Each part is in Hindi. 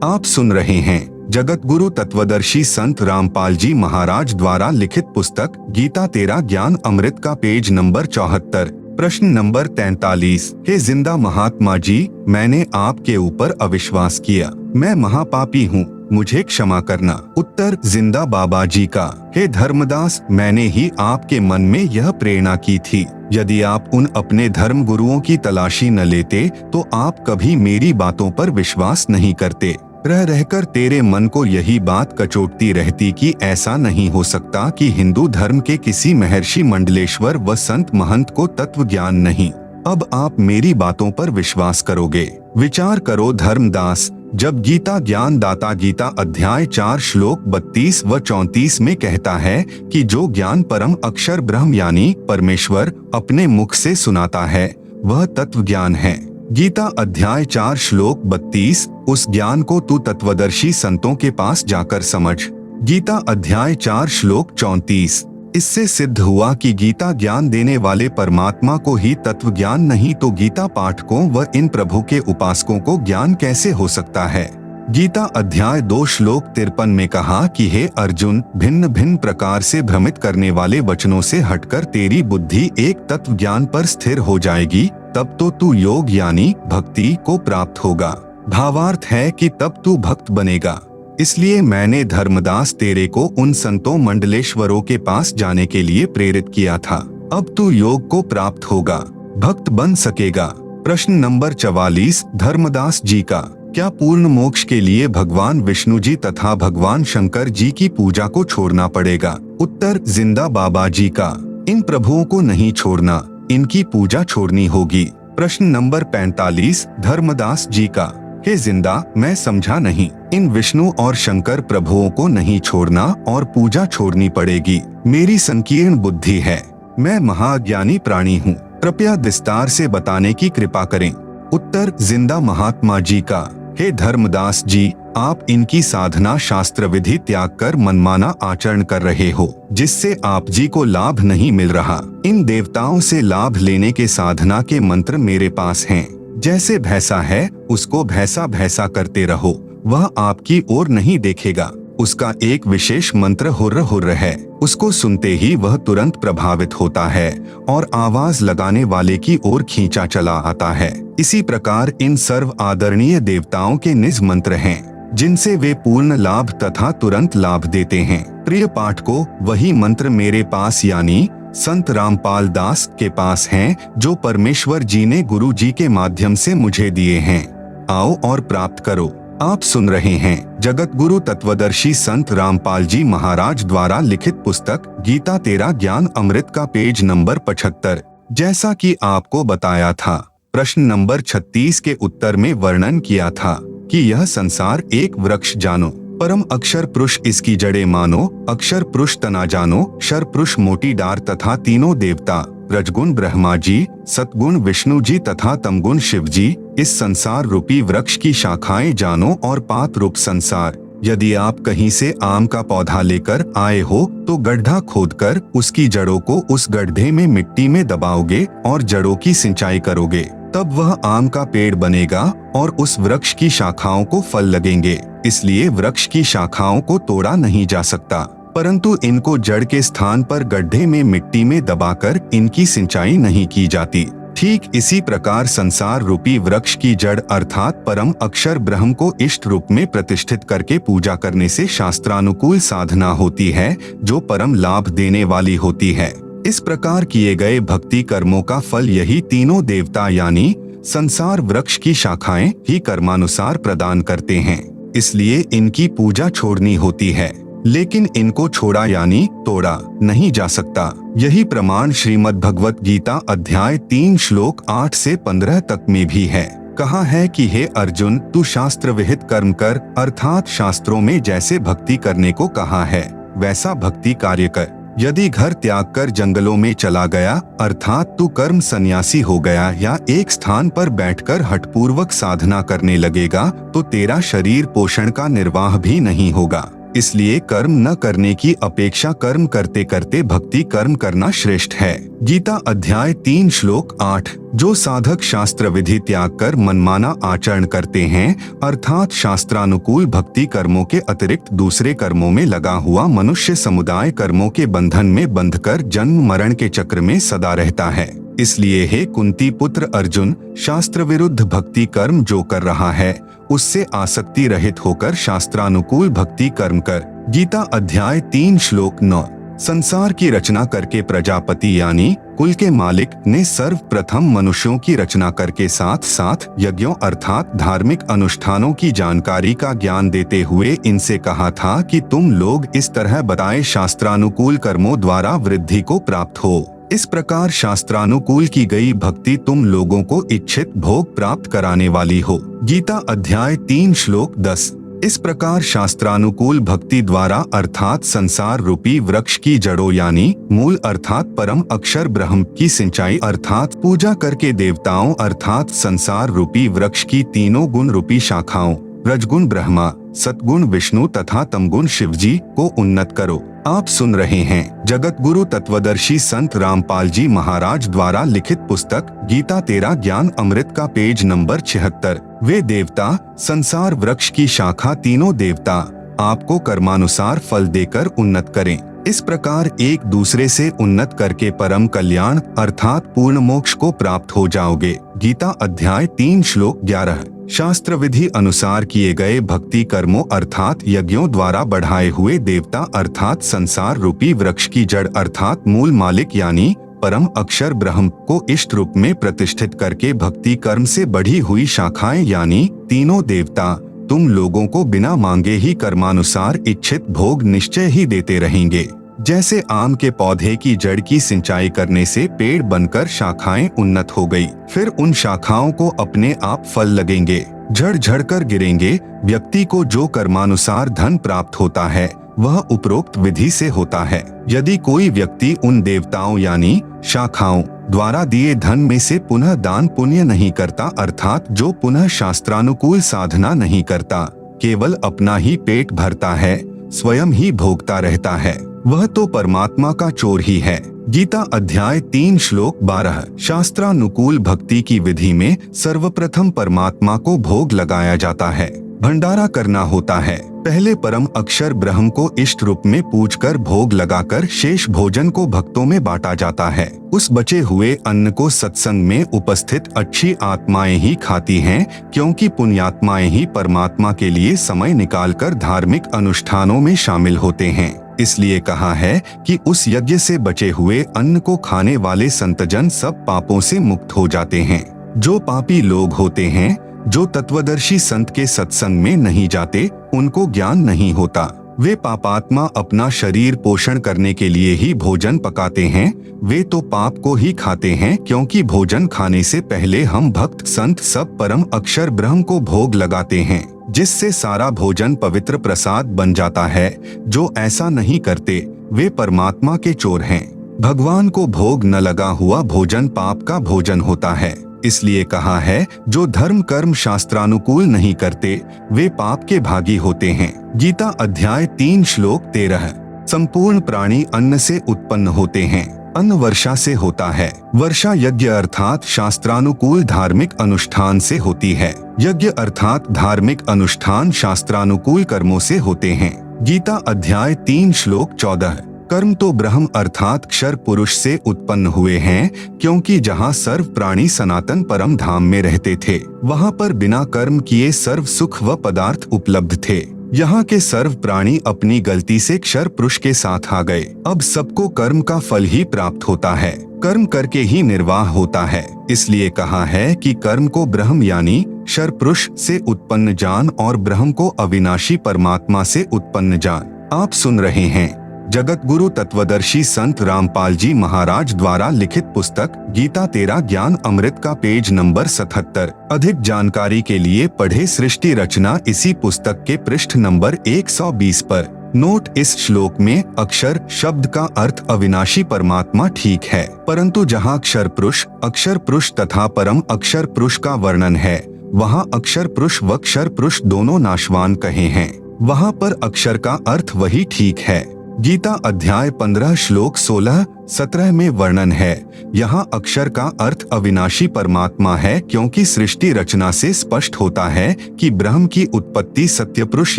आप सुन रहे हैं जगत गुरु तत्वदर्शी संत रामपाल जी महाराज द्वारा लिखित पुस्तक गीता तेरा ज्ञान अमृत का पेज नंबर 74, प्रश्न नंबर 43। हे जिंदा महात्मा जी, मैंने आपके ऊपर अविश्वास किया, मैं महापापी हूँ, मुझे क्षमा करना। उत्तर जिंदा बाबा जी का। हे धर्मदास, मैंने ही आपके मन में यह प्रेरणा की थी। यदि आप उन अपने धर्म गुरुओं की तलाशी न लेते तो आप कभी मेरी बातों पर विश्वास नहीं करते। रह रहकर तेरे मन को यही बात कचोटती रहती कि ऐसा नहीं हो सकता कि हिंदू धर्म के किसी महर्षि मंडलेश्वर व संत महंत को तत्व ज्ञान नहीं। अब आप मेरी बातों पर विश्वास करोगे। विचार करो धर्मदास, जब गीता ज्ञान दाता गीता अध्याय 4 श्लोक 32 व 34 में कहता है कि जो ज्ञान परम अक्षर ब्रह्म यानी परमेश्वर अपने मुख से सुनाता है वह तत्व ज्ञान है। गीता अध्याय 4 श्लोक 32, उस ज्ञान को तू तत्वदर्शी संतों के पास जाकर समझ। गीता अध्याय 4 श्लोक 34। इससे सिद्ध हुआ कि गीता ज्ञान देने वाले परमात्मा को ही तत्व ज्ञान नहीं तो गीता पाठकों व इन प्रभु के उपासकों को ज्ञान कैसे हो सकता है। गीता अध्याय 2 श्लोक 53 में कहा कि हे अर्जुन, भिन्न भिन्न प्रकार से भ्रमित करने वाले वचनों से हटकर तेरी बुद्धि एक तत्व ज्ञान पर स्थिर हो जाएगी, तब तो तू योग यानी भक्ति को प्राप्त होगा। भावार्थ है कि तब तू भक्त बनेगा। इसलिए मैंने धर्मदास तेरे को उन संतों मंडलेश्वरों के पास जाने के लिए प्रेरित किया था। अब तू योग को प्राप्त होगा, भक्त बन सकेगा। प्रश्न नंबर 44 धर्मदास जी का। क्या पूर्ण मोक्ष के लिए भगवान विष्णु जी तथा भगवान शंकर जी की पूजा को छोड़ना पड़ेगा? उत्तर जिंदा बाबा जी का। इन प्रभुओं को नहीं छोड़ना, इनकी पूजा छोड़नी होगी। प्रश्न नंबर 45 धर्मदास जी का। हे जिंदा, मैं समझा नहीं। इन विष्णु और शंकर प्रभुओं को नहीं छोड़ना और पूजा छोड़नी पड़ेगी। मेरी संकीर्ण बुद्धि है, मैं महाज्ञानी प्राणी हूँ, कृपया विस्तार से बताने की कृपा करें। उत्तर जिंदा महात्मा जी का। हे धर्मदास जी, आप इनकी साधना शास्त्र विधि त्याग कर मनमाना आचरण कर रहे हो, जिससे आप जी को लाभ नहीं मिल रहा। इन देवताओं से लाभ लेने के साधना के मंत्र मेरे पास हैं। जैसे भैंसा है उसको भैंसा भैंसा करते रहो, वह आपकी ओर नहीं देखेगा। उसका एक विशेष मंत्र हुर्र हुर्र है, उसको सुनते ही वह तुरंत प्रभावित होता है और आवाज लगाने वाले की ओर खींचा चला आता है। इसी प्रकार इन सर्व आदरणीय देवताओं के निज मंत्र हैं, जिनसे वे पूर्ण लाभ तथा तुरंत लाभ देते हैं। प्रिय पाठकों, वही मंत्र मेरे पास यानी संत रामपाल दास के पास हैं, जो परमेश्वर जी ने गुरु जी के माध्यम से मुझे दिए हैं। आओ और प्राप्त करो। आप सुन रहे हैं जगत गुरु तत्वदर्शी संत रामपाल जी महाराज द्वारा लिखित पुस्तक गीता तेरा ज्ञान अमृत का पेज नंबर 75। जैसा कि आपको बताया था, प्रश्न नंबर 36 के उत्तर में वर्णन किया था कि यह संसार एक वृक्ष जानो, परम अक्षर पुरुष इसकी जड़ें मानो, अक्षर पुरुष तना जानो, शर पुरुष मोटी डार तथा तीनों देवता रजगुण ब्रह्मा जी, सतगुण विष्णु जी तथा तमगुण शिव जी, इस संसार रूपी वृक्ष की शाखाएं जानो और पात रूप संसार। यदि आप कहीं से आम का पौधा लेकर आए हो तो गड्ढा खोदकर उसकी जड़ों को उस गड्ढे में मिट्टी में दबाओगे और जड़ों की सिंचाई करोगे, तब वह आम का पेड़ बनेगा और उस वृक्ष की शाखाओं को फल लगेंगे। इसलिए वृक्ष की शाखाओं को तोड़ा नहीं जा सकता, परंतु इनको जड़ के स्थान पर गड्ढे में मिट्टी में दबाकर इनकी सिंचाई नहीं की जाती। ठीक इसी प्रकार संसार रूपी वृक्ष की जड़ अर्थात परम अक्षर ब्रह्म को इष्ट रूप में प्रतिष्ठित करके पूजा करने से शास्त्रानुकूल साधना होती है, जो परम लाभ देने वाली होती है। इस प्रकार किए गए भक्ति कर्मों का फल यही तीनों देवता यानी संसार वृक्ष की शाखाएं ही कर्मानुसार प्रदान करते हैं। इसलिए इनकी पूजा छोड़नी होती है, लेकिन इनको छोड़ा यानी तोड़ा नहीं जा सकता। यही प्रमाण श्रीमद् भगवत गीता अध्याय 3 श्लोक 8 से 15 तक में भी है। कहा है कि हे अर्जुन, तू शास्त्र विहित कर्म कर, अर्थात शास्त्रों में जैसे भक्ति करने को कहा है वैसा भक्ति कार्य कर। यदि घर त्याग कर जंगलों में चला गया अर्थात तू कर्म सन्यासी हो गया या एक स्थान पर बैठकर हठपूर्वक साधना करने लगेगा तो तेरा शरीर पोषण का निर्वाह भी नहीं होगा। इसलिए कर्म न करने की अपेक्षा कर्म करते करते भक्ति कर्म करना श्रेष्ठ है। गीता अध्याय 3 श्लोक 8। जो साधक शास्त्र विधि त्याग कर मनमाना आचरण करते हैं अर्थात शास्त्रानुकूल भक्ति कर्मों के अतिरिक्त दूसरे कर्मों में लगा हुआ मनुष्य समुदाय कर्मों के बंधन में बंधकर जन्म मरण के चक्र में सदा रहता है। इसलिए हे कुंती पुत्र अर्जुन, शास्त्र विरुद्ध भक्ति कर्म जो कर रहा है उससे आसक्ति रहित होकर शास्त्रानुकूल भक्ति कर्म कर। गीता अध्याय 3 श्लोक 9। संसार की रचना करके प्रजापति यानी कुल के मालिक ने सर्वप्रथम मनुष्यों की रचना करके साथ साथ यज्ञों अर्थात धार्मिक अनुष्ठानों की जानकारी का ज्ञान देते हुए इनसे कहा था कि तुम लोग इस तरह बताए शास्त्रानुकूल कर्मों द्वारा वृद्धि को प्राप्त हो। इस प्रकार शास्त्रानुकूल की गई भक्ति तुम लोगों को इच्छित भोग प्राप्त कराने वाली हो। गीता अध्याय 3 श्लोक 10। इस प्रकार शास्त्रानुकूल भक्ति द्वारा अर्थात संसार रूपी वृक्ष की जड़ों यानी मूल अर्थात परम अक्षर ब्रह्म की सिंचाई अर्थात पूजा करके देवताओं अर्थात संसार रूपी वृक्ष की तीनों गुण रूपी शाखाओं रजगुण ब्रह्मा, सतगुण विष्णु तथा तमगुण शिवजी को उन्नत करो। आप सुन रहे हैं जगत गुरु तत्वदर्शी संत रामपाल जी महाराज द्वारा लिखित पुस्तक गीता तेरा ज्ञान अमृत का पेज नंबर 76। वे देवता संसार वृक्ष की शाखा तीनों देवता आपको कर्मानुसार फल देकर उन्नत करें। इस प्रकार एक दूसरे से उन्नत करके परम कल्याण अर्थात पूर्ण मोक्ष को प्राप्त हो जाओगे। गीता अध्याय 3 श्लोक 11। शास्त्र विधि अनुसार किए गए भक्ति कर्मों अर्थात यज्ञों द्वारा बढ़ाए हुए देवता अर्थात संसार रूपी वृक्ष की जड़ अर्थात मूल मालिक यानी परम अक्षर ब्रह्म को इष्ट रूप में प्रतिष्ठित करके भक्ति कर्म से बढ़ी हुई शाखाएं यानी तीनों देवता तुम लोगों को बिना मांगे ही कर्मानुसार इच्छित भोग निश्चय ही देते रहेंगे। जैसे आम के पौधे की जड़ की सिंचाई करने से पेड़ बनकर शाखाएं उन्नत हो गई, फिर उन शाखाओं को अपने आप फल लगेंगे, झड़ झड़ कर गिरेंगे। व्यक्ति को जो कर्मानुसार धन प्राप्त होता है वह उपरोक्त विधि से होता है। यदि कोई व्यक्ति उन देवताओं यानी शाखाओं द्वारा दिए धन में से पुनः दान पुण्य नहीं करता अर्थात जो पुनः शास्त्रानुकूल साधना नहीं करता, केवल अपना ही पेट भरता है, स्वयं ही भोगता रहता है, वह तो परमात्मा का चोर ही है। गीता अध्याय 3 श्लोक 12। शास्त्रानुकूल भक्ति की विधि में सर्वप्रथम परमात्मा को भोग लगाया जाता है, भंडारा करना होता है। पहले परम अक्षर ब्रह्म को इष्ट रूप में पूजकर भोग लगाकर शेष भोजन को भक्तों में बांटा जाता है। उस बचे हुए अन्न को सत्संग में उपस्थित अच्छी आत्माएं ही खाती हैं, क्योंकि पुण्यात्माएं ही परमात्मा के लिए समय निकालकर धार्मिक अनुष्ठानों में शामिल होते हैं। इसलिए कहा है कि उस यज्ञ से बचे हुए अन्न को खाने वाले संतजन सब पापों से मुक्त हो जाते हैं। जो पापी लोग होते हैं, जो तत्वदर्शी संत के सत्संग में नहीं जाते, उनको ज्ञान नहीं होता। वे पापात्मा अपना शरीर पोषण करने के लिए ही भोजन पकाते हैं, वे तो पाप को ही खाते हैं, क्योंकि भोजन खाने से पहले हम भक्त संत सब परम अक्षर ब्रह्म को भोग लगाते हैं, जिससे सारा भोजन पवित्र प्रसाद बन जाता है। जो ऐसा नहीं करते वे परमात्मा के चोर हैं। भगवान को भोग न लगा हुआ भोजन पाप का भोजन होता है। इसलिए कहा है जो धर्म कर्म शास्त्रानुकूल नहीं करते वे पाप के भागी होते हैं। गीता अध्याय 3 श्लोक 13। संपूर्ण प्राणी अन्न से उत्पन्न होते हैं, अन्न वर्षा से होता है। वर्षा यज्ञ अर्थात शास्त्रानुकूल धार्मिक अनुष्ठान से होती है। यज्ञ अर्थात धार्मिक अनुष्ठान शास्त्रानुकूल कर्मों से होते हैं। गीता अध्याय 3 श्लोक 14। कर्म तो ब्रह्म अर्थात क्षर पुरुष से उत्पन्न हुए हैं, क्योंकि जहाँ सर्व प्राणी सनातन परम धाम में रहते थे, वहाँ पर बिना कर्म किए सर्व सुख व पदार्थ उपलब्ध थे। यहाँ के सर्व प्राणी अपनी गलती से क्षर पुरुष के साथ आ गए। अब सबको कर्म का फल ही प्राप्त होता है, कर्म करके ही निर्वाह होता है। इसलिए कहा है कि कर्म को ब्रह्म यानी क्षर पुरुष से उत्पन्न जान और ब्रह्म को अविनाशी परमात्मा से उत्पन्न जान। आप सुन रहे हैं जगत गुरु तत्वदर्शी संत रामपाल जी महाराज द्वारा लिखित पुस्तक गीता तेरा ज्ञान अमृत का पेज नंबर 77। अधिक जानकारी के लिए पढ़े सृष्टि रचना इसी पुस्तक के पृष्ठ नंबर 120 पर। नोट: इस श्लोक में अक्षर शब्द का अर्थ अविनाशी परमात्मा ठीक है, परंतु जहाँ अक्षर पुरुष तथा परम अक्षर पुरुष का वर्णन है, वहाँ अक्षर पुरुष व क्षर पुरुष दोनों नाशवान कहे हैं। वहाँ पर अक्षर का अर्थ वही ठीक है। गीता अध्याय 15 श्लोक 16-17 में वर्णन है। यहाँ अक्षर का अर्थ अविनाशी परमात्मा है, क्योंकि सृष्टि रचना से स्पष्ट होता है कि ब्रह्म की उत्पत्ति सत्यपुरुष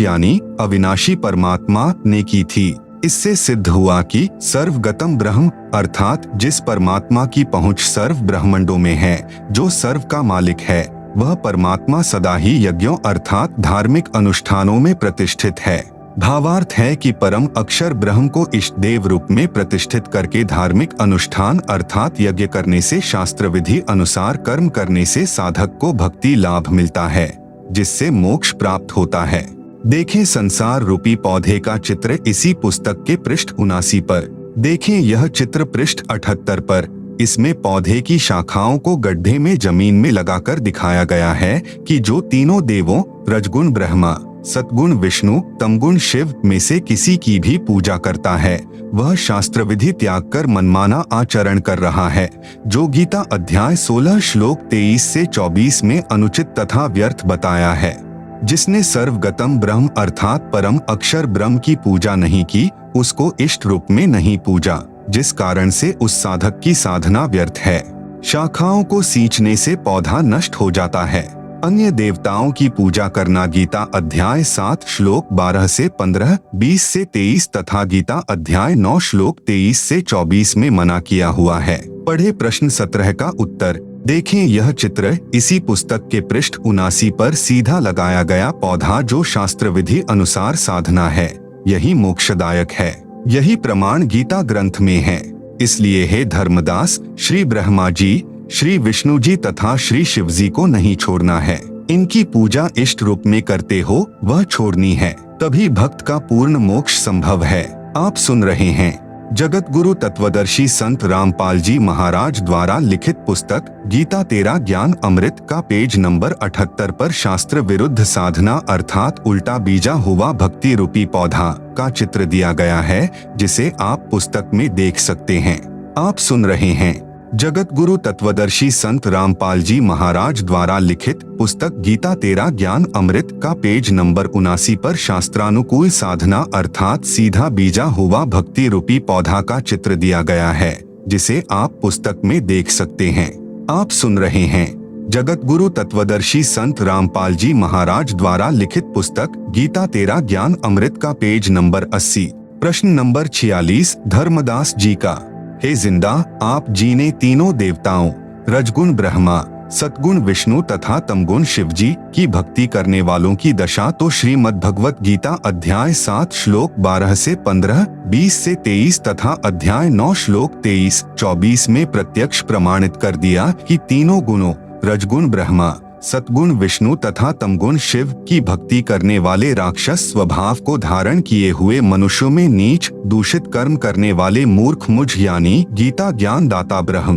यानी अविनाशी परमात्मा ने की थी। इससे सिद्ध हुआ कि सर्वगतम ब्रह्म अर्थात जिस परमात्मा की पहुंच सर्व ब्रह्मांडों में है, जो सर्व का मालिक है, वह परमात्मा सदा ही यज्ञों अर्थात धार्मिक अनुष्ठानों में प्रतिष्ठित है। भावार्थ है कि परम अक्षर ब्रह्म को इष्ट देव रूप में प्रतिष्ठित करके धार्मिक अनुष्ठान अर्थात यज्ञ करने से शास्त्र विधि अनुसार कर्म करने से साधक को भक्ति लाभ मिलता है, जिससे मोक्ष प्राप्त होता है। देखें संसार रूपी पौधे का चित्र इसी पुस्तक के पृष्ठ 79 पर। देखें यह चित्र पृष्ठ 78 पर। इसमें पौधे की शाखाओं को गड्ढे में जमीन में लगाकर दिखाया गया है कि जो तीनों देवों रजगुण ब्रह्मा, सतगुण विष्णु, तमगुण शिव में से किसी की भी पूजा करता है, वह शास्त्र विधि त्याग कर मनमाना आचरण कर रहा है, जो गीता अध्याय 16 श्लोक 23 से 24 में अनुचित तथा व्यर्थ बताया है। जिसने सर्वगतम ब्रह्म अर्थात परम अक्षर ब्रह्म की पूजा नहीं की, उसको इष्ट रूप में नहीं पूजा, जिस कारण से उस साधक की साधना व्यर्थ है। शाखाओं को सींचने से पौधा नष्ट हो जाता है। अन्य देवताओं की पूजा करना गीता अध्याय 7 श्लोक 12 से 15, 20 से 23 तथा गीता अध्याय 9 श्लोक 23 से 24 में मना किया हुआ है। पढ़े प्रश्न 17 का उत्तर। देखें यह चित्र इसी पुस्तक के पृष्ठ 79 पर। सीधा लगाया गया पौधा जो शास्त्र विधि अनुसार साधना है, यही मोक्षदायक है। यही प्रमाण गीता ग्रंथ में है। इसलिए हे धर्मदास, श्री ब्रह्मा जी, श्री विष्णु जी तथा श्री शिव जी को नहीं छोड़ना है। इनकी पूजा इष्ट रूप में करते हो, वह छोड़नी है, तभी भक्त का पूर्ण मोक्ष संभव है। आप सुन रहे हैं जगत गुरु तत्वदर्शी संत रामपाल जी महाराज द्वारा लिखित पुस्तक गीता तेरा ज्ञान अमृत का पेज नंबर 78 पर शास्त्र विरुद्ध साधना अर्थात उल्टा बीजा हुआ भक्ति रूपी पौधा का चित्र दिया गया है, जिसे आप पुस्तक में देख सकते हैं। आप सुन रहे हैं जगत गुरु तत्वदर्शी संत रामपाल जी महाराज द्वारा लिखित पुस्तक गीता तेरा ज्ञान अमृत का पेज नंबर 79 पर शास्त्रानुकूल साधना अर्थात सीधा बीजा हुआ भक्ति रूपी पौधा का चित्र दिया गया है, जिसे आप पुस्तक में देख सकते हैं। आप सुन रहे हैं जगत गुरु तत्वदर्शी संत रामपाल जी महाराज द्वारा लिखित पुस्तक गीता तेरा ज्ञान अमृत का पेज नंबर 80। प्रश्न नंबर 46 धर्मदास जी का। हे जिंदा आप जी ने तीनों देवताओं रजगुण ब्रह्मा, सतगुण विष्णु तथा तमगुण शिव जी की भक्ति करने वालों की दशा तो श्रीमद् भगवत गीता अध्याय 7 श्लोक 12 से 15, 20 से 23 तथा अध्याय 9 श्लोक 23-24 में प्रत्यक्ष प्रमाणित कर दिया कि तीनों गुणों रजगुण ब्रह्मा, सतगुण विष्णु तथा तमगुण शिव की भक्ति करने वाले राक्षस स्वभाव को धारण किए हुए मनुष्यों में नीच दूषित कर्म करने वाले मूर्ख मुझ यानी गीता ज्ञान दाता ब्रह्म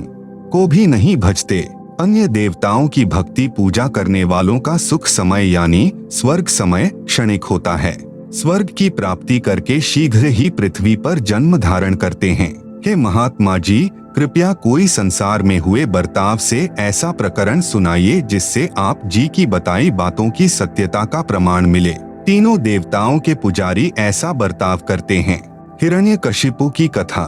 को भी नहीं भजते। अन्य देवताओं की भक्ति पूजा करने वालों का सुख समय यानी स्वर्ग समय क्षणिक होता है। स्वर्ग की प्राप्ति करके शीघ्र ही पृथ्वी पर जन्म धारण करते हैं। हे महात्मा जी, कृपया कोई संसार में हुए बर्ताव से ऐसा प्रकरण सुनाइए जिससे आप जी की बताई बातों की सत्यता का प्रमाण मिले। तीनों देवताओं के पुजारी ऐसा बर्ताव करते हैं। हिरण्यकशिपु की कथा।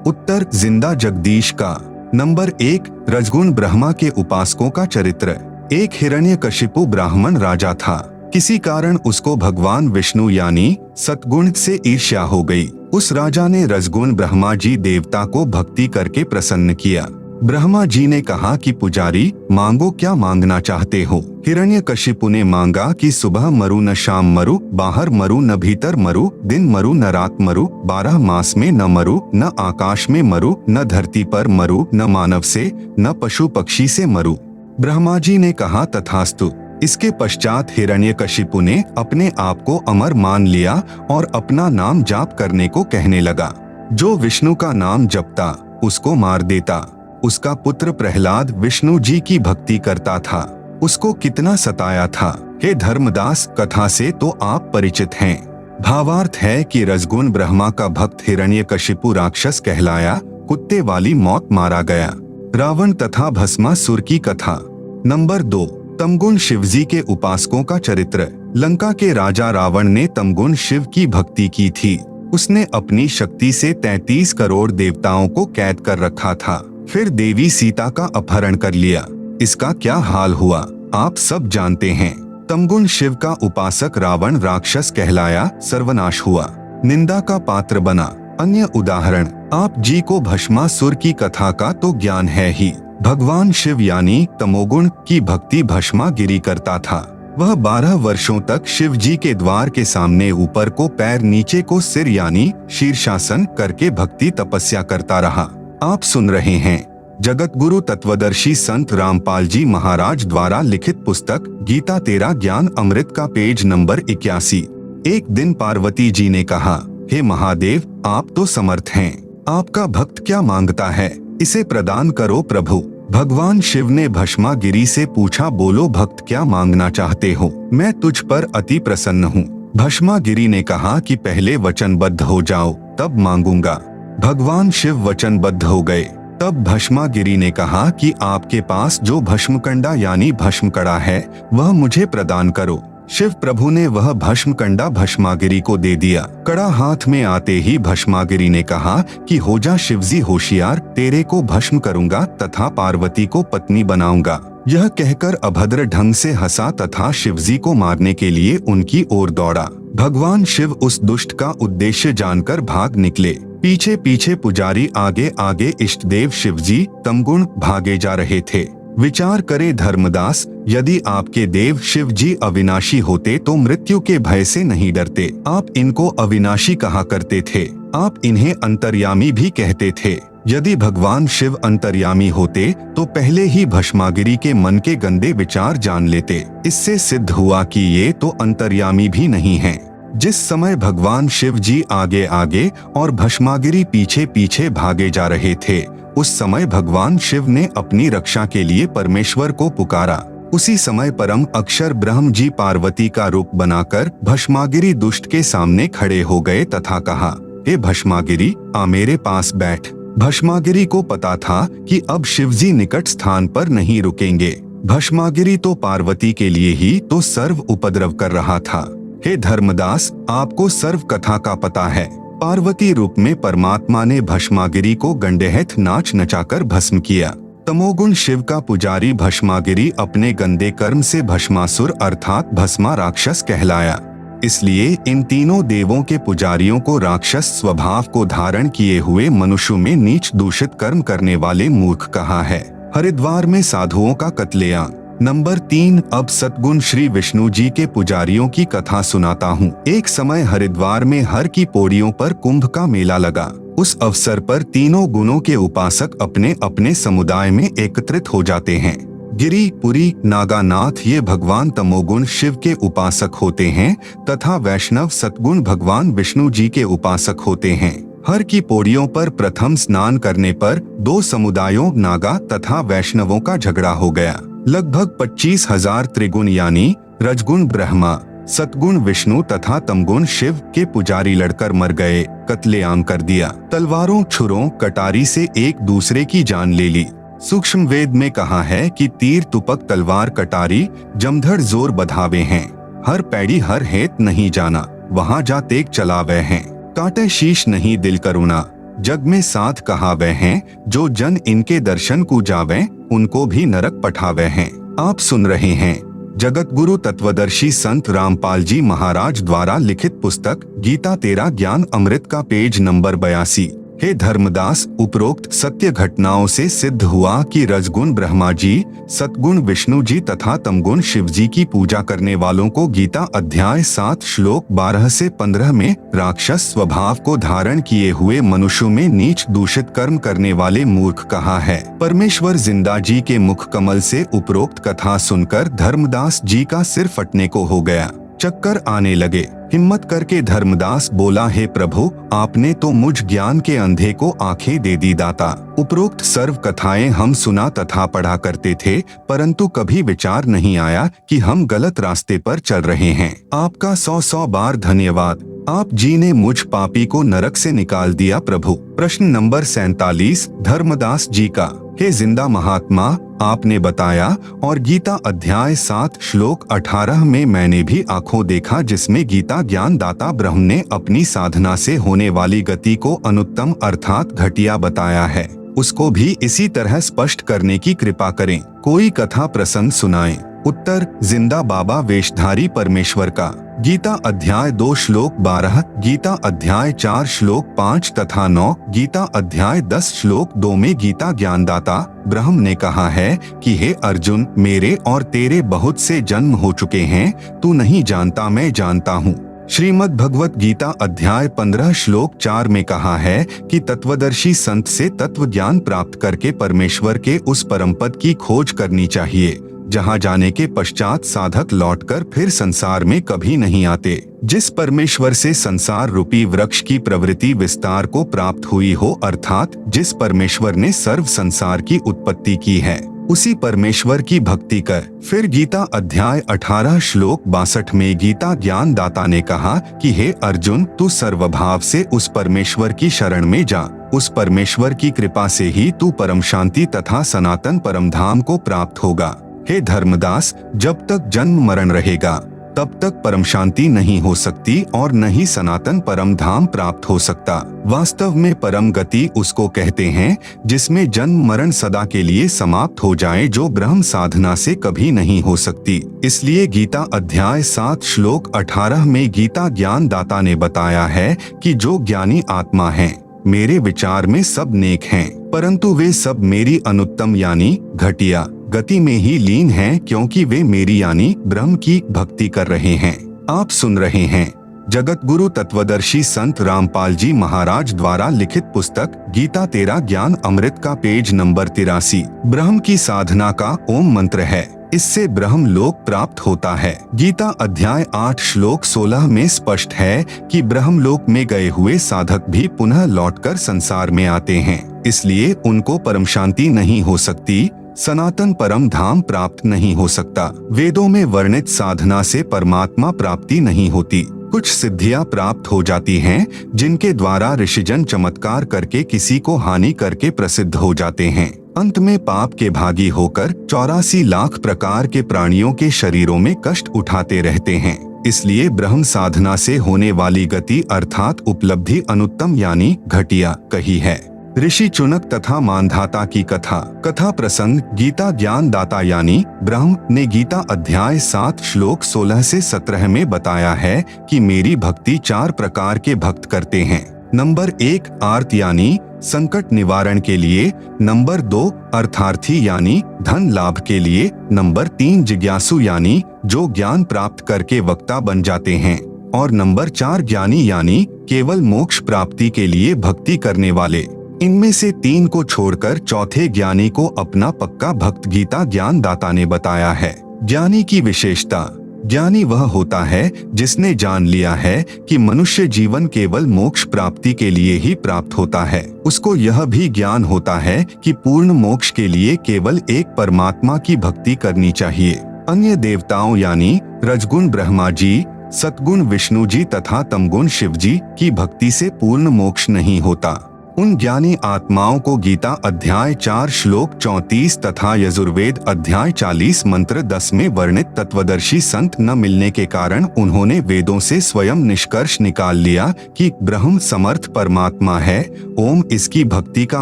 उत्तर जिंदा जगदीश का। नंबर 1 रजगुण ब्रह्मा के उपासकों का चरित्र। एक हिरण्यकशिपु ब्राह्मण राजा था। किसी कारण उसको भगवान विष्णु यानी सतगुण से ईर्ष्या हो गई। उस राजा ने रजगुण ब्रह्मा जी देवता को भक्ति करके प्रसन्न किया। ब्रह्मा जी ने कहा कि पुजारी मांगो, क्या मांगना चाहते हो। हिरण्यकशिपु ने मांगा कि सुबह मरु न शाम मरु, बाहर मरु न भीतर मरु, दिन मरु न रात मरु, 12 मास में न मरु, न आकाश में मरु, न धरती पर मरु, न मानव से न पशु पक्षी से मरु। ब्रह्मा जी ने कहा तथास्तु। इसके पश्चात हिरण्यकशिपु ने अपने आप को अमर मान लिया और अपना नाम जाप करने को कहने लगा। जो विष्णु का नाम जपता उसको मार देता। उसका पुत्र प्रहलाद विष्णु जी की भक्ति करता था। उसको कितना सताया था। हे धर्मदास, कथा से तो आप परिचित हैं। भावार्थ है कि रजगुण ब्रह्मा का भक्त हिरण्यकशिपु राक्षस कहलाया, कुत्ते वाली मौत मारा गया। रावण तथा भस्मासुर की कथा। नंबर 2 तमगुण शिवजी के उपासकों का चरित्र। लंका के राजा रावण ने तमगुण शिव की भक्ति की थी। उसने अपनी शक्ति से 33 करोड़ देवताओं को कैद कर रखा था, फिर देवी सीता का अपहरण कर लिया। इसका क्या हाल हुआ आप सब जानते हैं। तमगुण शिव का उपासक रावण राक्षस कहलाया, सर्वनाश हुआ, निंदा का पात्र बना। अन्य उदाहरण, आप जी को भस्मासुर की कथा का तो ज्ञान है ही। भगवान शिव यानी तमोगुण की भक्ति भस्मागिरी करता था। वह 12 वर्षों तक शिव जी के द्वार के सामने ऊपर को पैर नीचे को सिर यानी शीर्षासन करके भक्ति तपस्या करता रहा। आप सुन रहे हैं जगत गुरु तत्वदर्शी संत रामपाल जी महाराज द्वारा लिखित पुस्तक गीता तेरा ज्ञान अमृत का पेज नंबर 81। एक दिन पार्वती जी ने कहा, हे महादेव, आप तो समर्थ हैं, आपका भक्त क्या मांगता है, इसे प्रदान करो प्रभु। भगवान शिव ने भस्मागिरी से पूछा, बोलो भक्त क्या मांगना चाहते हो, मैं तुझ पर अति प्रसन्न हूँ। भस्मागिरी ने कहा कि पहले वचनबद्ध हो जाओ तब मांगूंगा। भगवान शिव वचनबद्ध हो गए। तब भस्मागिरी ने कहा कि आपके पास जो भस्मकंडा यानी भस्मकड़ा है वह मुझे प्रदान करो। शिव प्रभु ने वह भस्मकंडा भस्मागिरी को दे दिया। कड़ा हाथ में आते ही भस्मागिरी ने कहा कि हो जा शिवजी होशियार, तेरे को भस्म करूंगा तथा पार्वती को पत्नी बनाऊंगा। यह कहकर अभद्र ढंग से हंसा तथा शिवजी को मारने के लिए उनकी ओर दौड़ा। भगवान शिव उस दुष्ट का उद्देश्य जानकर भाग निकले। पीछे पीछे पुजारी, आगे आगे इष्टदेव शिवजी तमगुण भागे जा रहे थे। विचार करे धर्मदास, यदि आपके देव शिव जी अविनाशी होते तो मृत्यु के भय से नहीं डरते। आप इनको अविनाशी कहा करते थे, आप इन्हें अंतर्यामी भी कहते थे। यदि भगवान शिव अंतर्यामी होते तो पहले ही भस्मागिरी के मन के गंदे विचार जान लेते। इससे सिद्ध हुआ कि ये तो अंतर्यामी भी नहीं हैं। जिस समय भगवान शिव जी आगे आगे और भस्मागिरी पीछे पीछे भागे जा रहे थे, उस समय भगवान शिव ने अपनी रक्षा के लिए परमेश्वर को पुकारा। उसी समय परम अक्षर ब्रह्म जी पार्वती का रूप बनाकर भस्मागिरी दुष्ट के सामने खड़े हो गए तथा कहा, हे भस्मागिरी, आ मेरे पास बैठ। भस्मागिरी को पता था कि अब शिवजी निकट स्थान पर नहीं रुकेंगे। भस्मागिरी तो पार्वती के लिए ही तो सर्व उपद्रव कर रहा था। हे धर्मदास, आपको सर्व कथा का पता है। पार्वती रूप में परमात्मा ने भस्मागिरी को गंडेहथ नाच नचाकर भस्म किया। तमोगुण शिव का पुजारी भस्मागिरी अपने गंदे कर्म से भस्मासुर अर्थात भस्मा राक्षस कहलाया। इसलिए इन तीनों देवों के पुजारियों को राक्षस स्वभाव को धारण किए हुए मनुष्यों में नीच दूषित कर्म करने वाले मूर्ख कहा है। हरिद्वार में साधुओं का कत्लेआम। नंबर 3। अब सतगुण श्री विष्णु जी के पुजारियों की कथा सुनाता हूँ। एक समय हरिद्वार में हर की पौड़ियों पर कुंभ का मेला लगा। उस अवसर पर तीनों गुणों के उपासक अपने अपने समुदाय में एकत्रित हो जाते हैं। गिरि, पुरी, नागानाथ ये भगवान तमोगुण शिव के उपासक होते हैं तथा वैष्णव सतगुण भगवान विष्णु जी के उपासक होते हैं। हर की पौड़ियों पर प्रथम स्नान करने पर दो समुदायों नागा तथा वैष्णवों का झगड़ा हो गया। लगभग 25,000 त्रिगुण यानी रजगुण ब्रह्मा, सतगुण विष्णु तथा तमगुण शिव के पुजारी लड़कर मर गए, कत्लेआम कर दिया। तलवारों, छुरों, कटारी से एक दूसरे की जान ले ली। सूक्ष्म वेद में कहा है कि तीर, तुपक, तलवार, कटारी जमधड़ जोर बधावे हैं। हर पैड़ी हर हेत नहीं जाना, वहाँ जा तेग चलावे हैं। काटे शीश नहीं दिल करुणा, जग में साथ कहावे हैं। जो जन इनके दर्शन को जावे, उनको भी नरक पठावे हैं। आप सुन रहे हैं जगत गुरु तत्वदर्शी संत रामपाल जी महाराज द्वारा लिखित पुस्तक गीता तेरा ज्ञान अमृत का पेज नंबर 82। हे धर्मदास, उपरोक्त सत्य घटनाओं से सिद्ध हुआ कि रजगुण ब्रह्मा जी, सतगुण विष्णु जी तथा तमगुण शिव जी की पूजा करने वालों को गीता अध्याय 7 श्लोक 12 से 15 में राक्षस स्वभाव को धारण किए हुए मनुष्यों में नीच दूषित कर्म करने वाले मूर्ख कहा है। परमेश्वर जिंदा जी के मुख कमल से उपरोक्त कथा सुनकर धर्मदास जी का सिर फटने को हो गया, चक्कर आने लगे। हिम्मत करके धर्मदास बोला, हे प्रभु, आपने तो मुझ ज्ञान के अंधे को आंखें दे दी दाता। उपरोक्त सर्व कथाएं हम सुना तथा पढ़ा करते थे, परंतु कभी विचार नहीं आया कि हम गलत रास्ते पर चल रहे हैं। आपका 100 बार धन्यवाद। आप जी ने मुझ पापी को नरक से निकाल दिया प्रभु। प्रश्न नंबर 47 धर्मदास जी का, हे जिंदा महात्मा, आपने बताया और गीता अध्याय 7 श्लोक 18 में मैंने भी आंखों देखा, जिसमें गीता ज्ञान दाता ब्रह्म ने अपनी साधना से होने वाली गति को अनुत्तम अर्थात घटिया बताया है। उसको भी इसी तरह स्पष्ट करने की कृपा करें। कोई कथा प्रसंग सुनाएं। उत्तर, जिंदा बाबा वेशधारी परमेश्वर का। गीता अध्याय 2 श्लोक 12, गीता अध्याय 4 श्लोक 5 तथा 9, गीता अध्याय 10 श्लोक 2 में गीता ज्ञानदाता ब्रह्म ने कहा है कि हे अर्जुन, मेरे और तेरे बहुत से जन्म हो चुके हैं, तू नहीं जानता, मैं जानता हूँ। श्रीमद् भगवत गीता अध्याय 15 श्लोक 4 में कहा है कि तत्वदर्शी संत से तत्व ज्ञान प्राप्त करके परमेश्वर के उस परम पद की खोज करनी चाहिए, जहाँ जाने के पश्चात साधक लौटकर फिर संसार में कभी नहीं आते। जिस परमेश्वर से संसार रूपी वृक्ष की प्रवृत्ति विस्तार को प्राप्त हुई हो, अर्थात जिस परमेश्वर ने सर्व संसार की उत्पत्ति की है, उसी परमेश्वर की भक्ति कर। फिर गीता अध्याय 18 श्लोक 62 में गीता ज्ञान दाता ने कहा कि हे अर्जुन, तू सर्वभाव से उस परमेश्वर की शरण में जा। उस परमेश्वर की कृपा से ही तू परम शांति तथा सनातन परम धाम को प्राप्त होगा। हे धर्मदास, जब तक जन्म मरण रहेगा तब तक परम शांति नहीं हो सकती और न ही सनातन परम धाम प्राप्त हो सकता। वास्तव में परम गति उसको कहते हैं जिसमें जन्म मरण सदा के लिए समाप्त हो जाए, जो ब्रह्म साधना से कभी नहीं हो सकती। इसलिए गीता अध्याय 7 श्लोक 18 में गीता ज्ञान दाता ने बताया है कि जो ज्ञानी आत्मा है, मेरे विचार में सब नेक हैं, परंतु वे सब मेरी अनुत्तम यानी घटिया गति में ही लीन हैं, क्योंकि वे मेरी यानी ब्रह्म की भक्ति कर रहे हैं। आप सुन रहे हैं जगत गुरु तत्वदर्शी संत रामपाल जी महाराज द्वारा लिखित पुस्तक गीता तेरा ज्ञान अमृत का पेज नंबर 83। ब्रह्म की साधना का ओम मंत्र है, इससे ब्रह्म लोक प्राप्त होता है। गीता अध्याय 8 श्लोक 16 में स्पष्ट है कि ब्रह्म लोक में गए हुए साधक भी पुनः लौटकर संसार में आते हैं, इसलिए उनको परम शांति नहीं हो सकती, सनातन परम धाम प्राप्त नहीं हो सकता। वेदों में वर्णित साधना से परमात्मा प्राप्ति नहीं होती। कुछ सिद्धियां प्राप्त हो जाती हैं, जिनके द्वारा ऋषिजन चमत्कार करके किसी को हानि करके प्रसिद्ध हो जाते हैं। अंत में पाप के भागी होकर 84 लाख प्रकार के प्राणियों के शरीरों में कष्ट उठाते रहते हैं। इसलिए ब्रह्म साधना से होने वाली गति अर्थात उपलब्धि अनुत्तम यानी घटिया कही है। ऋषि चुनक तथा मानधाता की कथा प्रसंग गीता ज्ञान दाता यानी ब्रह्म ने गीता अध्याय 7 श्लोक 16 से 17 में बताया है कि मेरी भक्ति 4 प्रकार के भक्त करते हैं। नंबर 1 आर्त यानी संकट निवारण के लिए, नंबर 2 अर्थार्थी यानी धन लाभ के लिए, नंबर 3 जिज्ञासु यानी जो ज्ञान प्राप्त करके वक्ता बन जाते हैं, और नंबर 4 ज्ञानी यानी केवल मोक्ष प्राप्ति के लिए भक्ति करने वाले। इनमें से 3 को छोड़कर चौथे ज्ञानी को अपना पक्का भक्त गीता ज्ञान दाता ने बताया है। ज्ञानी की विशेषता, ज्ञानी वह होता है जिसने जान लिया है कि मनुष्य जीवन केवल मोक्ष प्राप्ति के लिए ही प्राप्त होता है। उसको यह भी ज्ञान होता है कि पूर्ण मोक्ष के लिए केवल एक परमात्मा की भक्ति करनी चाहिए। अन्य देवताओं यानी रजगुण ब्रह्मा जी, सतगुण विष्णु जी तथा तमगुण शिव जी की भक्ति से पूर्ण मोक्ष नहीं होता। उन ज्ञानी आत्माओं को गीता अध्याय 4 श्लोक 34 तथा यजुर्वेद अध्याय 40 मंत्र 10 में वर्णित तत्वदर्शी संत न मिलने के कारण उन्होंने वेदों से स्वयं निष्कर्ष निकाल लिया कि ब्रह्म समर्थ परमात्मा है। ओम इसकी भक्ति का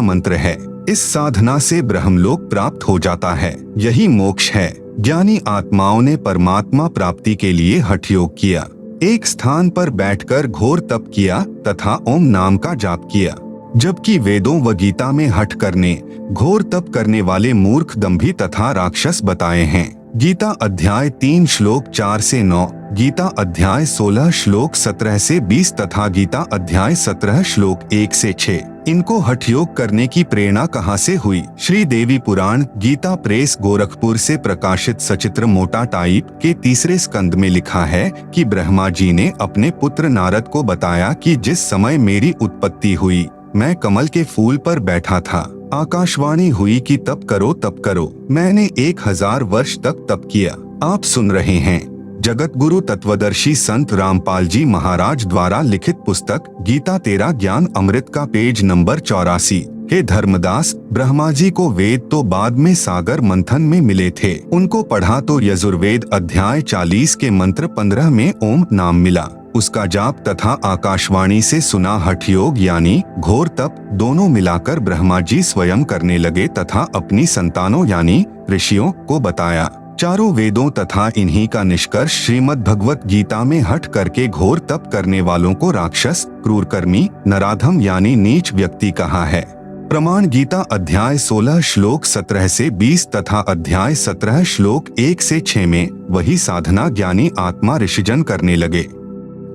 मंत्र है। इस साधना से ब्रह्मलोक प्राप्त हो जाता है, यही मोक्ष है। ज्ञानी आत्माओं ने परमात्मा प्राप्ति के लिए हठ योग किया, एक स्थान पर बैठकर घोर तप किया तथा ओम नाम का जाप किया, जबकि वेदों व गीता में हठ करने घोर तप करने वाले मूर्ख दंभी तथा राक्षस बताए हैं। गीता अध्याय 3 श्लोक 4 से 9, गीता अध्याय 16 श्लोक 17 से 20 तथा गीता अध्याय 17 श्लोक 1 से 6। इनको हठ योग करने की प्रेरणा कहाँ से हुई? श्री देवी पुराण गीता प्रेस गोरखपुर से प्रकाशित सचित्र मोटा टाइप के 3 स्कंद में लिखा है कि ब्रह्मा जी ने अपने पुत्र नारद को बताया कि जिस समय मेरी उत्पत्ति हुई मैं कमल के फूल पर बैठा था। आकाशवाणी हुई कि तप करो। मैंने 1000 वर्ष तक तप किया। आप सुन रहे हैं जगत गुरु तत्वदर्शी संत रामपाल जी महाराज द्वारा लिखित पुस्तक गीता तेरा ज्ञान अमृत का पेज नंबर 84। हे धर्मदास, ब्रह्मा जी को वेद तो बाद में सागर मंथन में मिले थे। उनको पढ़ा तो यजुर्वेद अध्याय 40 के मंत्र 15 में ओम नाम मिला। उसका जाप तथा आकाशवाणी से सुना हठ योग यानी घोर तप दोनों मिलाकर ब्रह्मा जी स्वयं करने लगे तथा अपनी संतानों यानी ऋषियों को बताया। चारों वेदों तथा इन्हीं का निष्कर्ष श्रीमद् भगवत गीता में हठ करके घोर तप करने वालों को राक्षस, क्रूरकर्मी, नराधम यानी नीच व्यक्ति कहा है। प्रमाण गीता अध्याय 16 श्लोक 17 से 20 तथा अध्याय 17 श्लोक 1 से 6 में वही साधना ज्ञानी आत्मा ऋषिजन करने लगे।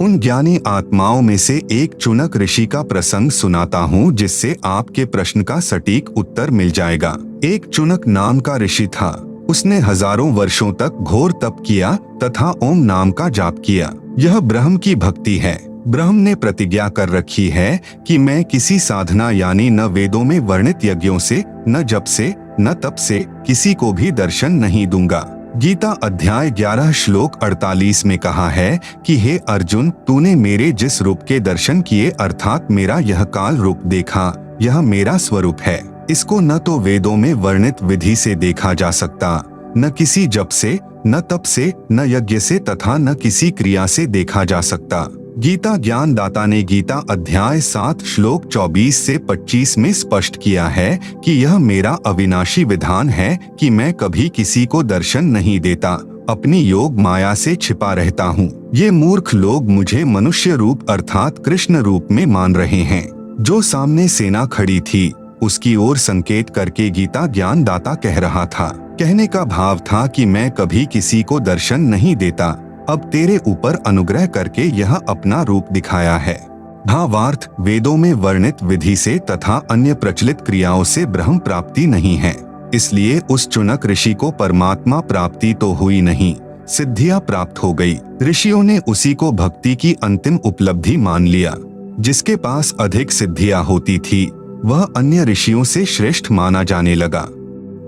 उन ज्ञानी आत्माओं में से एक चुनक ऋषि का प्रसंग सुनाता हूँ जिससे आपके प्रश्न का सटीक उत्तर मिल जाएगा। एक चुनक नाम का ऋषि था। उसने हजारों वर्षों तक घोर तप किया तथा ओम नाम का जाप किया। यह ब्रह्म की भक्ति है। ब्रह्म ने प्रतिज्ञा कर रखी है कि मैं किसी साधना यानी न वेदों में वर्णित यज्ञों से, न जप से, न तप से किसी को भी दर्शन नहीं दूंगा। गीता अध्याय 11 श्लोक 48 में कहा है कि हे अर्जुन, तूने मेरे जिस रूप के दर्शन किए अर्थात मेरा यह काल रूप देखा, यह मेरा स्वरूप है। इसको न तो वेदों में वर्णित विधि से देखा जा सकता, न किसी जप से, न तप से, न यज्ञ से तथा न किसी क्रिया से देखा जा सकता। गीता ज्ञान दाता ने गीता अध्याय 7 श्लोक 24 से 25 में स्पष्ट किया है कि यह मेरा अविनाशी विधान है कि मैं कभी किसी को दर्शन नहीं देता, अपनी योग माया से छिपा रहता हूँ। ये मूर्ख लोग मुझे मनुष्य रूप अर्थात कृष्ण रूप में मान रहे हैं। जो सामने सेना खड़ी थी उसकी ओर संकेत करके गीता ज्ञान दाता कह रहा था। कहने का भाव था कि मैं कभी किसी को दर्शन नहीं देता, अब तेरे ऊपर अनुग्रह करके यह अपना रूप दिखाया है। भावार्थ, वेदों में वर्णित विधि से तथा अन्य प्रचलित क्रियाओं से ब्रह्म प्राप्ति नहीं है, इसलिए उस चुनक ऋषि को परमात्मा प्राप्ति तो हुई नहीं, सिद्धियां प्राप्त हो गई। ऋषियों ने उसी को भक्ति की अंतिम उपलब्धि मान लिया। जिसके पास अधिक सिद्धियां होती थी वह अन्य ऋषियों से श्रेष्ठ माना जाने लगा।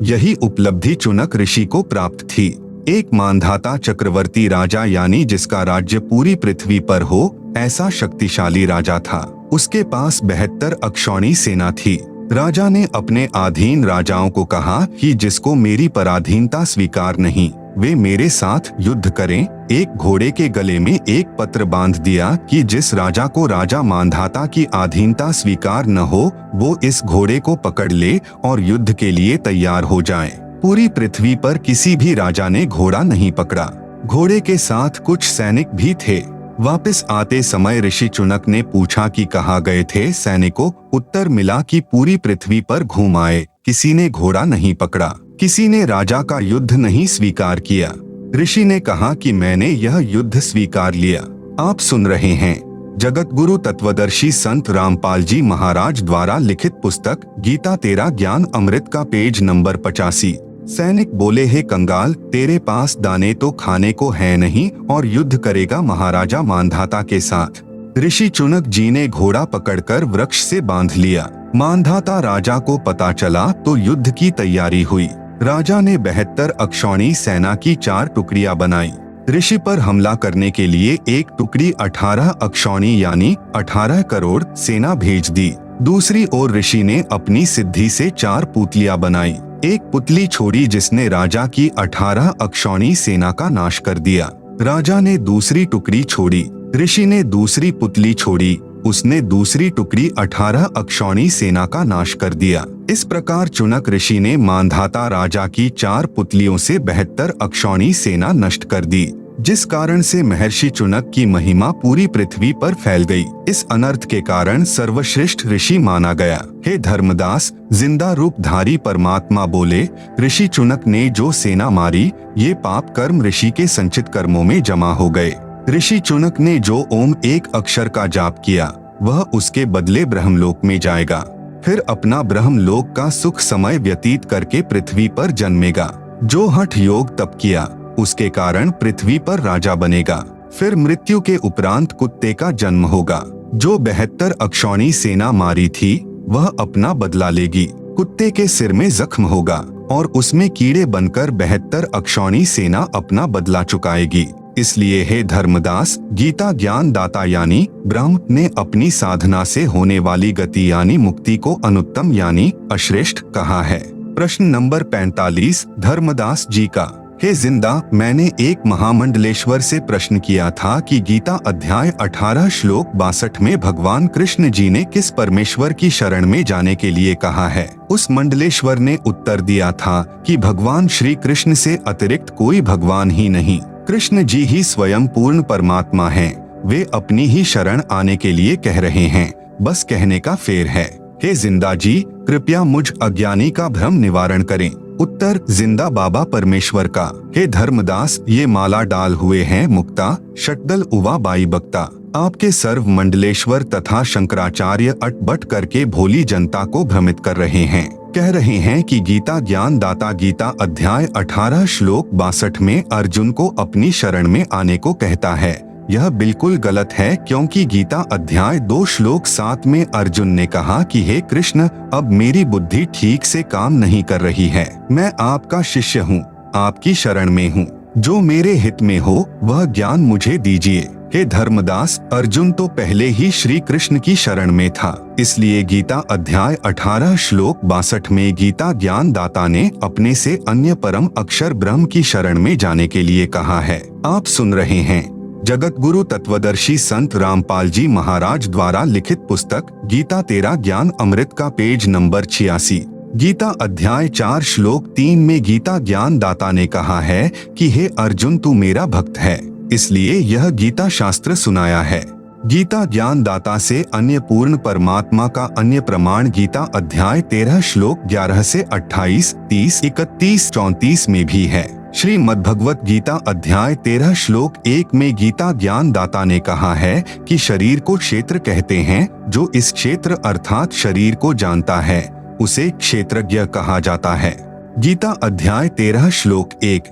यही उपलब्धि चुनक ऋषि को प्राप्त थी। एक मानधाता चक्रवर्ती राजा यानी जिसका राज्य पूरी पृथ्वी पर हो, ऐसा शक्तिशाली राजा था। उसके पास 72 अक्षौणी सेना थी। राजा ने अपने अधीन राजाओं को कहा कि जिसको मेरी पराधीनता स्वीकार नहीं वे मेरे साथ युद्ध करें। एक घोड़े के गले में एक पत्र बांध दिया कि जिस राजा को राजा मानधाता की अधीनता स्वीकार न हो वो इस घोड़े को पकड़ ले और युद्ध के लिए तैयार हो जाए। पूरी पृथ्वी पर किसी भी राजा ने घोड़ा नहीं पकड़ा। घोड़े के साथ कुछ सैनिक भी थे। वापस आते समय ऋषि चुनक ने पूछा कि कहाँ गए थे सैनिकों। उत्तर मिला कि पूरी पृथ्वी पर घूम आए, किसी ने घोड़ा नहीं पकड़ा, किसी ने राजा का युद्ध नहीं स्वीकार किया। ऋषि ने कहा कि मैंने यह युद्ध स्वीकार लिया। आप सुन रहे हैं जगत गुरु तत्वदर्शी संत रामपाल जी महाराज द्वारा लिखित पुस्तक गीता तेरा ज्ञान अमृत का पेज नंबर 85। सैनिक बोले, हे कंगाल, तेरे पास दाने तो खाने को है नहीं और युद्ध करेगा महाराजा मानधाता के साथ। ऋषि चुनक जी ने घोड़ा पकड़कर वृक्ष से बांध लिया। मानधाता राजा को पता चला तो युद्ध की तैयारी हुई। राजा ने 72 अक्षौणी सेना की 4 टुकड़ियां बनाई। ऋषि पर हमला करने के लिए एक टुकड़ी 18 अक्षौणी यानी 18 करोड़ सेना भेज दी। दूसरी ओर ऋषि ने अपनी सिद्धि से 4 पुतलियां बनाई। एक पुतली छोड़ी जिसने राजा की 18 अक्षौणी सेना का नाश कर दिया। राजा ने दूसरी टुकड़ी छोड़ी। ऋषि ने दूसरी पुतली छोड़ी, उसने दूसरी टुकड़ी 18 अक्षौणी सेना का नाश कर दिया। इस प्रकार चुनक ऋषि ने मानधाता राजा की 4 पुतलियों से 72 अक्षौणी सेना नष्ट कर दी, जिस कारण से महर्षि चुनक की महिमा पूरी पृथ्वी पर फैल गई। इस अनर्थ के कारण सर्वश्रेष्ठ ऋषि माना गया। हे धर्मदास, जिंदा रूप धारी परमात्मा बोले, ऋषि चुनक ने जो सेना मारी ये पाप कर्म ऋषि के संचित कर्मों में जमा हो गए। ऋषि चुनक ने जो ओम एक अक्षर का जाप किया वह उसके बदले ब्रह्मलोक में जाएगा, फिर अपना ब्रह्मलोक का सुख समय व्यतीत करके पृथ्वी पर जन्मेगा। जो हठ योग तप किया उसके कारण पृथ्वी पर राजा बनेगा, फिर मृत्यु के उपरांत कुत्ते का जन्म होगा। जो 72 अक्षौणी सेना मारी थी वह अपना बदला लेगी। कुत्ते के सिर में जख्म होगा और उसमें कीड़े बनकर 72 अक्षौणी सेना अपना बदला चुकाएगी। इसलिए हे धर्मदास, गीता ज्ञान दाता यानी ब्रह्म ने अपनी साधना से होने वाली गति यानी मुक्ति को अनुत्तम यानी अश्रेष्ठ कहा है। प्रश्न नंबर 45 धर्मदास जी का। हे जिंदा, मैंने एक महामंडलेश्वर से प्रश्न किया था कि गीता अध्याय 18 श्लोक 62 में भगवान कृष्ण जी ने किस परमेश्वर की शरण में जाने के लिए कहा है। उस मंडलेश्वर ने उत्तर दिया था कि भगवान श्री कृष्ण से अतिरिक्त कोई भगवान ही नहीं, कृष्ण जी ही स्वयं पूर्ण परमात्मा हैं। वे अपनी ही शरण आने के लिए कह रहे हैं, बस कहने का फेर है। हे जिंदा जी, कृपया मुझ अज्ञानी का भ्रम निवारण करें। उत्तर जिंदा बाबा परमेश्वर का। हे धर्मदास, ये माला डाल हुए हैं मुक्ता, शटदल उवा बाई बक्ता। आपके सर्व मंडलेश्वर तथा शंकराचार्य अटबट करके भोली जनता को भ्रमित कर रहे हैं। कह रहे हैं कि गीता ज्ञान दाता गीता अध्याय 18 श्लोक 62 में अर्जुन को अपनी शरण में आने को कहता है। यह बिल्कुल गलत है, क्योंकि गीता अध्याय 2 श्लोक 7 में अर्जुन ने कहा कि हे कृष्ण, अब मेरी बुद्धि ठीक से काम नहीं कर रही है। मैं आपका शिष्य हूँ, आपकी शरण में हूँ। जो मेरे हित में हो वह ज्ञान मुझे दीजिए। हे धर्मदास, अर्जुन तो पहले ही श्री कृष्ण की शरण में था, इसलिए गीता अध्याय 18 श्लोक 62 में गीता ज्ञान दाता ने अपने से अन्य परम अक्षर ब्रह्म की शरण में जाने के लिए कहा है। आप सुन रहे हैं जगत गुरु तत्वदर्शी संत रामपाल जी महाराज द्वारा लिखित पुस्तक गीता तेरा ज्ञान अमृत का पेज नंबर 86। गीता अध्याय 4 श्लोक 3 में गीता ज्ञान दाता ने कहा है कि हे अर्जुन, तू मेरा भक्त है, इसलिए यह गीता शास्त्र सुनाया है। गीता ज्ञान दाता से अन्य पूर्ण परमात्मा का अन्य प्रमाण गीता अध्याय 13 श्लोक 11 से 28, 30, 31, 34 में भी है। श्रीमद्भगवत गीता अध्याय 13 श्लोक 1 में गीता ज्ञान दाता ने कहा है कि शरीर को क्षेत्र कहते हैं। जो इस क्षेत्र अर्थात शरीर को जानता है उसे क्षेत्रज्ञ कहा जाता है। गीता अध्याय 13 श्लोक 1।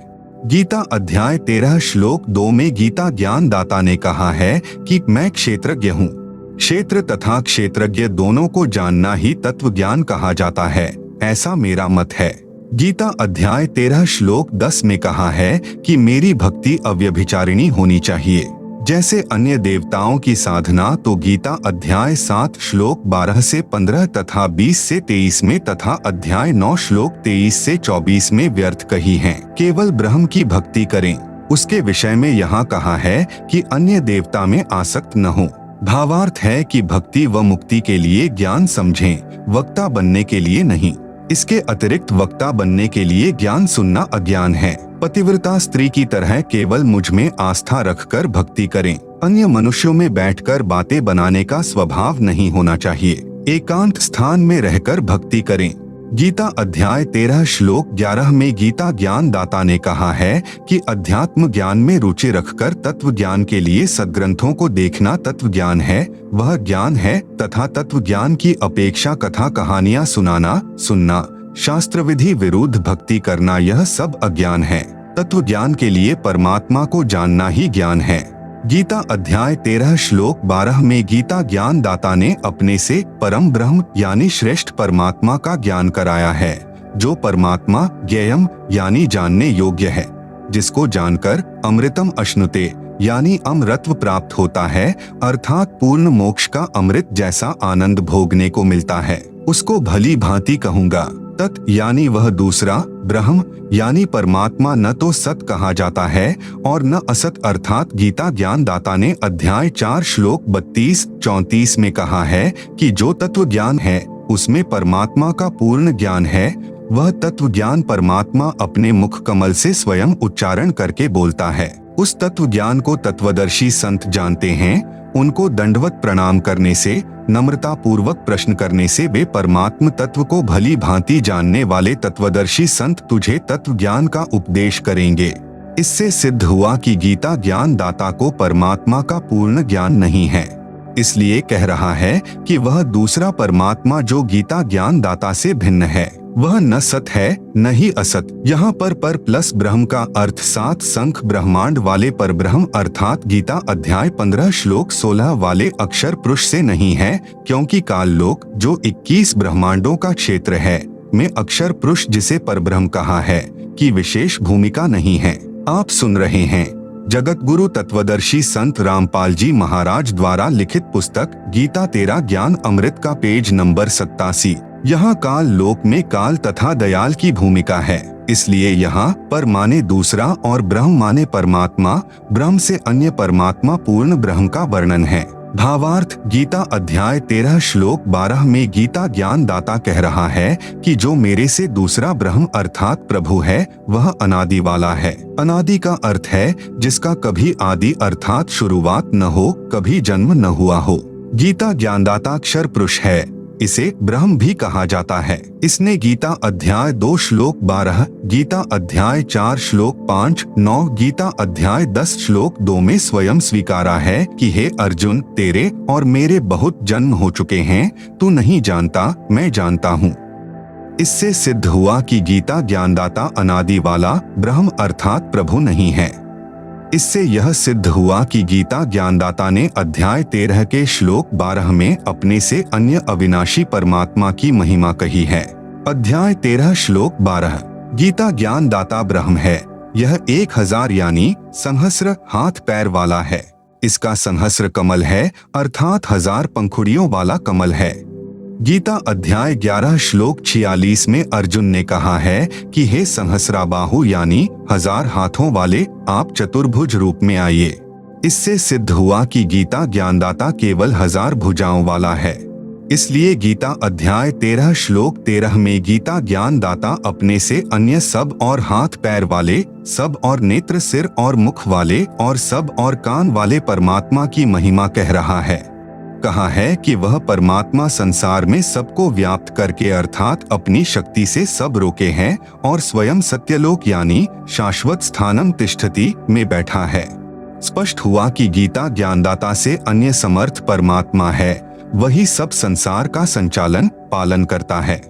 गीता अध्याय 13 श्लोक 2 में गीता ज्ञान दाता ने कहा है कि मैं क्षेत्रज्ञ हूँ। क्षेत्र तथा क्षेत्रज्ञ दोनों को जानना ही तत्व ज्ञान कहा जाता है, ऐसा मेरा मत है। गीता अध्याय 13 श्लोक 10 में कहा है कि मेरी भक्ति अव्यभिचारिणी होनी चाहिए, जैसे अन्य देवताओं की साधना तो गीता अध्याय 7 श्लोक 12 से 15 तथा 20 से 23 में तथा अध्याय 9 श्लोक 23 से 24 में व्यर्थ कही है। केवल ब्रह्म की भक्ति करें। उसके विषय में यहाँ कहा है कि अन्य देवता में आसक्त न हो। भावार्थ है कि भक्ति व मुक्ति के लिए ज्ञान समझें, वक्ता बनने के लिए नहीं। इसके अतिरिक्त वक्ता बनने के लिए ज्ञान सुनना अज्ञान है। पतिव्रता स्त्री की तरह केवल मुझ में आस्था रखकर भक्ति करें। अन्य मनुष्यों में बैठकर बातें बनाने का स्वभाव नहीं होना चाहिए। एकांत स्थान में रहकर भक्ति करें। गीता अध्याय 13 श्लोक 11 में गीता ज्ञान दाता ने कहा है कि अध्यात्म ज्ञान में रुचि रखकर तत्व ज्ञान के लिए सद्ग्रंथों को देखना तत्व ज्ञान है, वह ज्ञान है। तथा तत्व ज्ञान की अपेक्षा कथा कहानियां सुनाना, सुनना, शास्त्र विधि विरुद्ध भक्ति करना, यह सब अज्ञान है। तत्व ज्ञान के लिए परमात्मा को जानना ही ज्ञान है। गीता अध्याय 13 श्लोक 12 में गीता ज्ञान दाता ने अपने से परम ब्रह्म यानी श्रेष्ठ परमात्मा का ज्ञान कराया है, जो परमात्मा ज्ञेयम यानी जानने योग्य है, जिसको जानकर अमृतम अश्नुते यानी अमृतत्व प्राप्त होता है, अर्थात पूर्ण मोक्ष का अमृत जैसा आनंद भोगने को मिलता है, उसको भली भांति कहूँगा। तत् यानी वह दूसरा, ब्रह्म यानी परमात्मा न तो सत कहा जाता है और न असत, अर्थात गीता ज्ञान दाता ने अध्याय 4 श्लोक 32-34 में कहा है कि जो तत्व ज्ञान है उसमें परमात्मा का पूर्ण ज्ञान है। वह तत्व ज्ञान परमात्मा अपने मुख कमल से स्वयं उच्चारण करके बोलता है। उस तत्व ज्ञान को तत्वदर्शी संत जानते हैं। उनको दंडवत प्रणाम करने से, नम्रता पूर्वक प्रश्न करने से वे परमात्म तत्व को भली भांति जानने वाले तत्वदर्शी संत तुझे तत्व ज्ञान का उपदेश करेंगे। इससे सिद्ध हुआ कि गीता ज्ञान दाता को परमात्मा का पूर्ण ज्ञान नहीं है, इसलिए कह रहा है कि वह दूसरा परमात्मा जो गीता ज्ञान दाता से भिन्न है वह न सत है न ही असत। यहाँ पर प्लस ब्रह्म का अर्थ 7 संख ब्रह्मांड वाले पर ब्रह्म अर्थात गीता अध्याय 15 श्लोक 16 वाले अक्षर पुरुष से नहीं है, क्योंकि काल लोक जो 21 ब्रह्मांडों का क्षेत्र है में अक्षर पुरुष जिसे परब्रह्म कहा है की विशेष भूमिका नहीं है। आप सुन रहे हैं जगत गुरु तत्वदर्शी संत रामपाल जी महाराज द्वारा लिखित पुस्तक गीता तेरा ज्ञान अमृत का पेज नंबर 87। यहाँ काल लोक में काल तथा दयाल की भूमिका है, इसलिए यहाँ पर माने दूसरा और ब्रह्म माने परमात्मा, ब्रह्म से अन्य परमात्मा पूर्ण ब्रह्म का वर्णन है। भावार्थ, गीता अध्याय 13 श्लोक 12 में गीता ज्ञान दाता कह रहा है कि जो मेरे से दूसरा ब्रह्म अर्थात प्रभु है वह अनादि वाला है। अनादि का अर्थ है जिसका कभी आदि अर्थात शुरुआत न हो, कभी जन्म न हुआ हो। गीता ज्ञानदाता अक्षर पुरुष है, इसे ब्रह्म भी कहा जाता है। इसने गीता अध्याय 2 श्लोक 12, गीता अध्याय 4 श्लोक 5, 9, गीता अध्याय 10 श्लोक 2 में स्वयं स्वीकारा है कि हे अर्जुन, तेरे और मेरे बहुत जन्म हो चुके हैं, तू नहीं जानता, मैं जानता हूँ। इससे सिद्ध हुआ कि गीता ज्ञानदाता अनादि वाला ब्रह्म अर्थात प्रभु नहीं है। इससे यह सिद्ध हुआ कि गीता ज्ञानदाता ने अध्याय 13 के श्लोक 12 में अपने से अन्य अविनाशी परमात्मा की महिमा कही है। अध्याय 13 श्लोक 12, गीता ज्ञानदाता ब्रह्म है। यह 1000 यानी सहस्र हाथ पैर वाला है। इसका सहस्र कमल है अर्थात 1000 पंखुड़ियों वाला कमल है। गीता अध्याय 11 श्लोक 46 में अर्जुन ने कहा है कि हे सहस्राबाहु यानी 1000 हाथों वाले, आप चतुर्भुज रूप में आइए। इससे सिद्ध हुआ कि गीता ज्ञानदाता केवल 1000 भुजाओं वाला है। इसलिए गीता अध्याय 13 श्लोक 13 में गीता ज्ञानदाता अपने से अन्य सब और हाथ पैर वाले, सब और नेत्र सिर और मुख वाले और सब और कान वाले परमात्मा की महिमा कह रहा है। कहा है कि वह परमात्मा संसार में सबको व्याप्त करके अर्थात अपनी शक्ति से सब रोके हैं और स्वयं सत्यलोक यानी शाश्वत स्थानम तिष्ठति में बैठा है। स्पष्ट हुआ कि गीता ज्ञानदाता से अन्य समर्थ परमात्मा है, वही सब संसार का संचालन पालन करता है।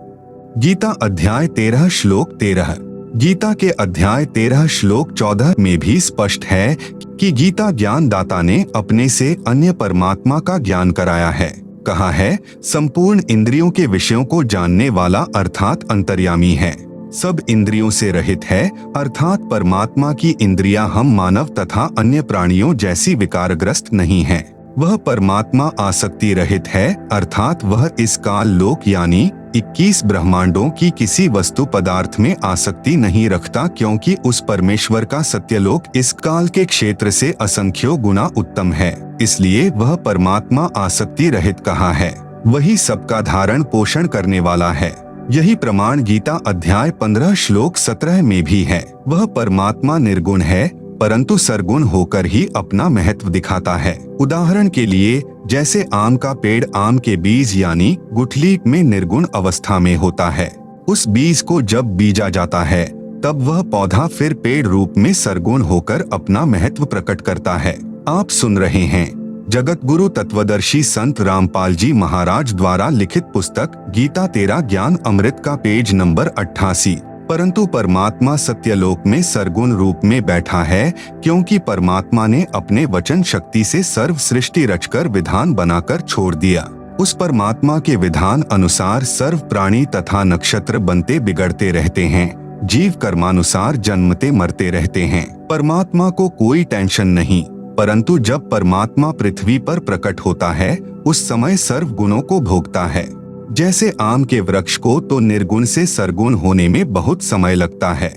गीता अध्याय 13 श्लोक 13, गीता के अध्याय 13 श्लोक 14 में भी स्पष्ट है कि गीता ज्ञानदाता ने अपने से अन्य परमात्मा का ज्ञान कराया है। कहा है, संपूर्ण इंद्रियों के विषयों को जानने वाला अर्थात अंतर्यामी है, सब इंद्रियों से रहित है अर्थात परमात्मा की इंद्रियां हम मानव तथा अन्य प्राणियों जैसी विकारग्रस्त नहीं है। वह परमात्मा आसक्ति रहित है अर्थात वह इस काल लोक यानी 21 ब्रह्मांडों की किसी वस्तु पदार्थ में आसक्ति नहीं रखता, क्योंकि उस परमेश्वर का सत्यलोक इस काल के क्षेत्र से असंख्यों गुना उत्तम है। इसलिए वह परमात्मा आसक्ति रहित कहा है। वही सबका धारण पोषण करने वाला है। यही प्रमाण गीता अध्याय 15 श्लोक 17 में भी है। वह परमात्मा निर्गुण है परंतु सरगुण होकर ही अपना महत्व दिखाता है। उदाहरण के लिए जैसे आम का पेड़ आम के बीज यानी गुठली में निर्गुण अवस्था में होता है, उस बीज को जब बीजा जाता है तब वह पौधा फिर पेड़ रूप में सरगुण होकर अपना महत्व प्रकट करता है। आप सुन रहे हैं जगत गुरु तत्वदर्शी संत रामपाल जी महाराज द्वारा लिखित पुस्तक गीता तेरा ज्ञान अमृत का पेज नंबर 88। परंतु परमात्मा सत्यलोक में सरगुण रूप में बैठा है, क्योंकि परमात्मा ने अपने वचन शक्ति से सर्व सृष्टि रचकर विधान बनाकर छोड़ दिया। उस परमात्मा के विधान अनुसार सर्व प्राणी तथा नक्षत्र बनते बिगड़ते रहते हैं, जीव कर्मानुसार जन्मते मरते रहते हैं। परमात्मा को कोई टेंशन नहीं, परंतु जब परमात्मा पृथ्वी पर प्रकट होता है उस समय सर्व गुणों को भोगता है। जैसे आम के वृक्ष को तो निर्गुण से सरगुण होने में बहुत समय लगता है,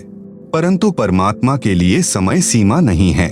परंतु परमात्मा के लिए समय सीमा नहीं है।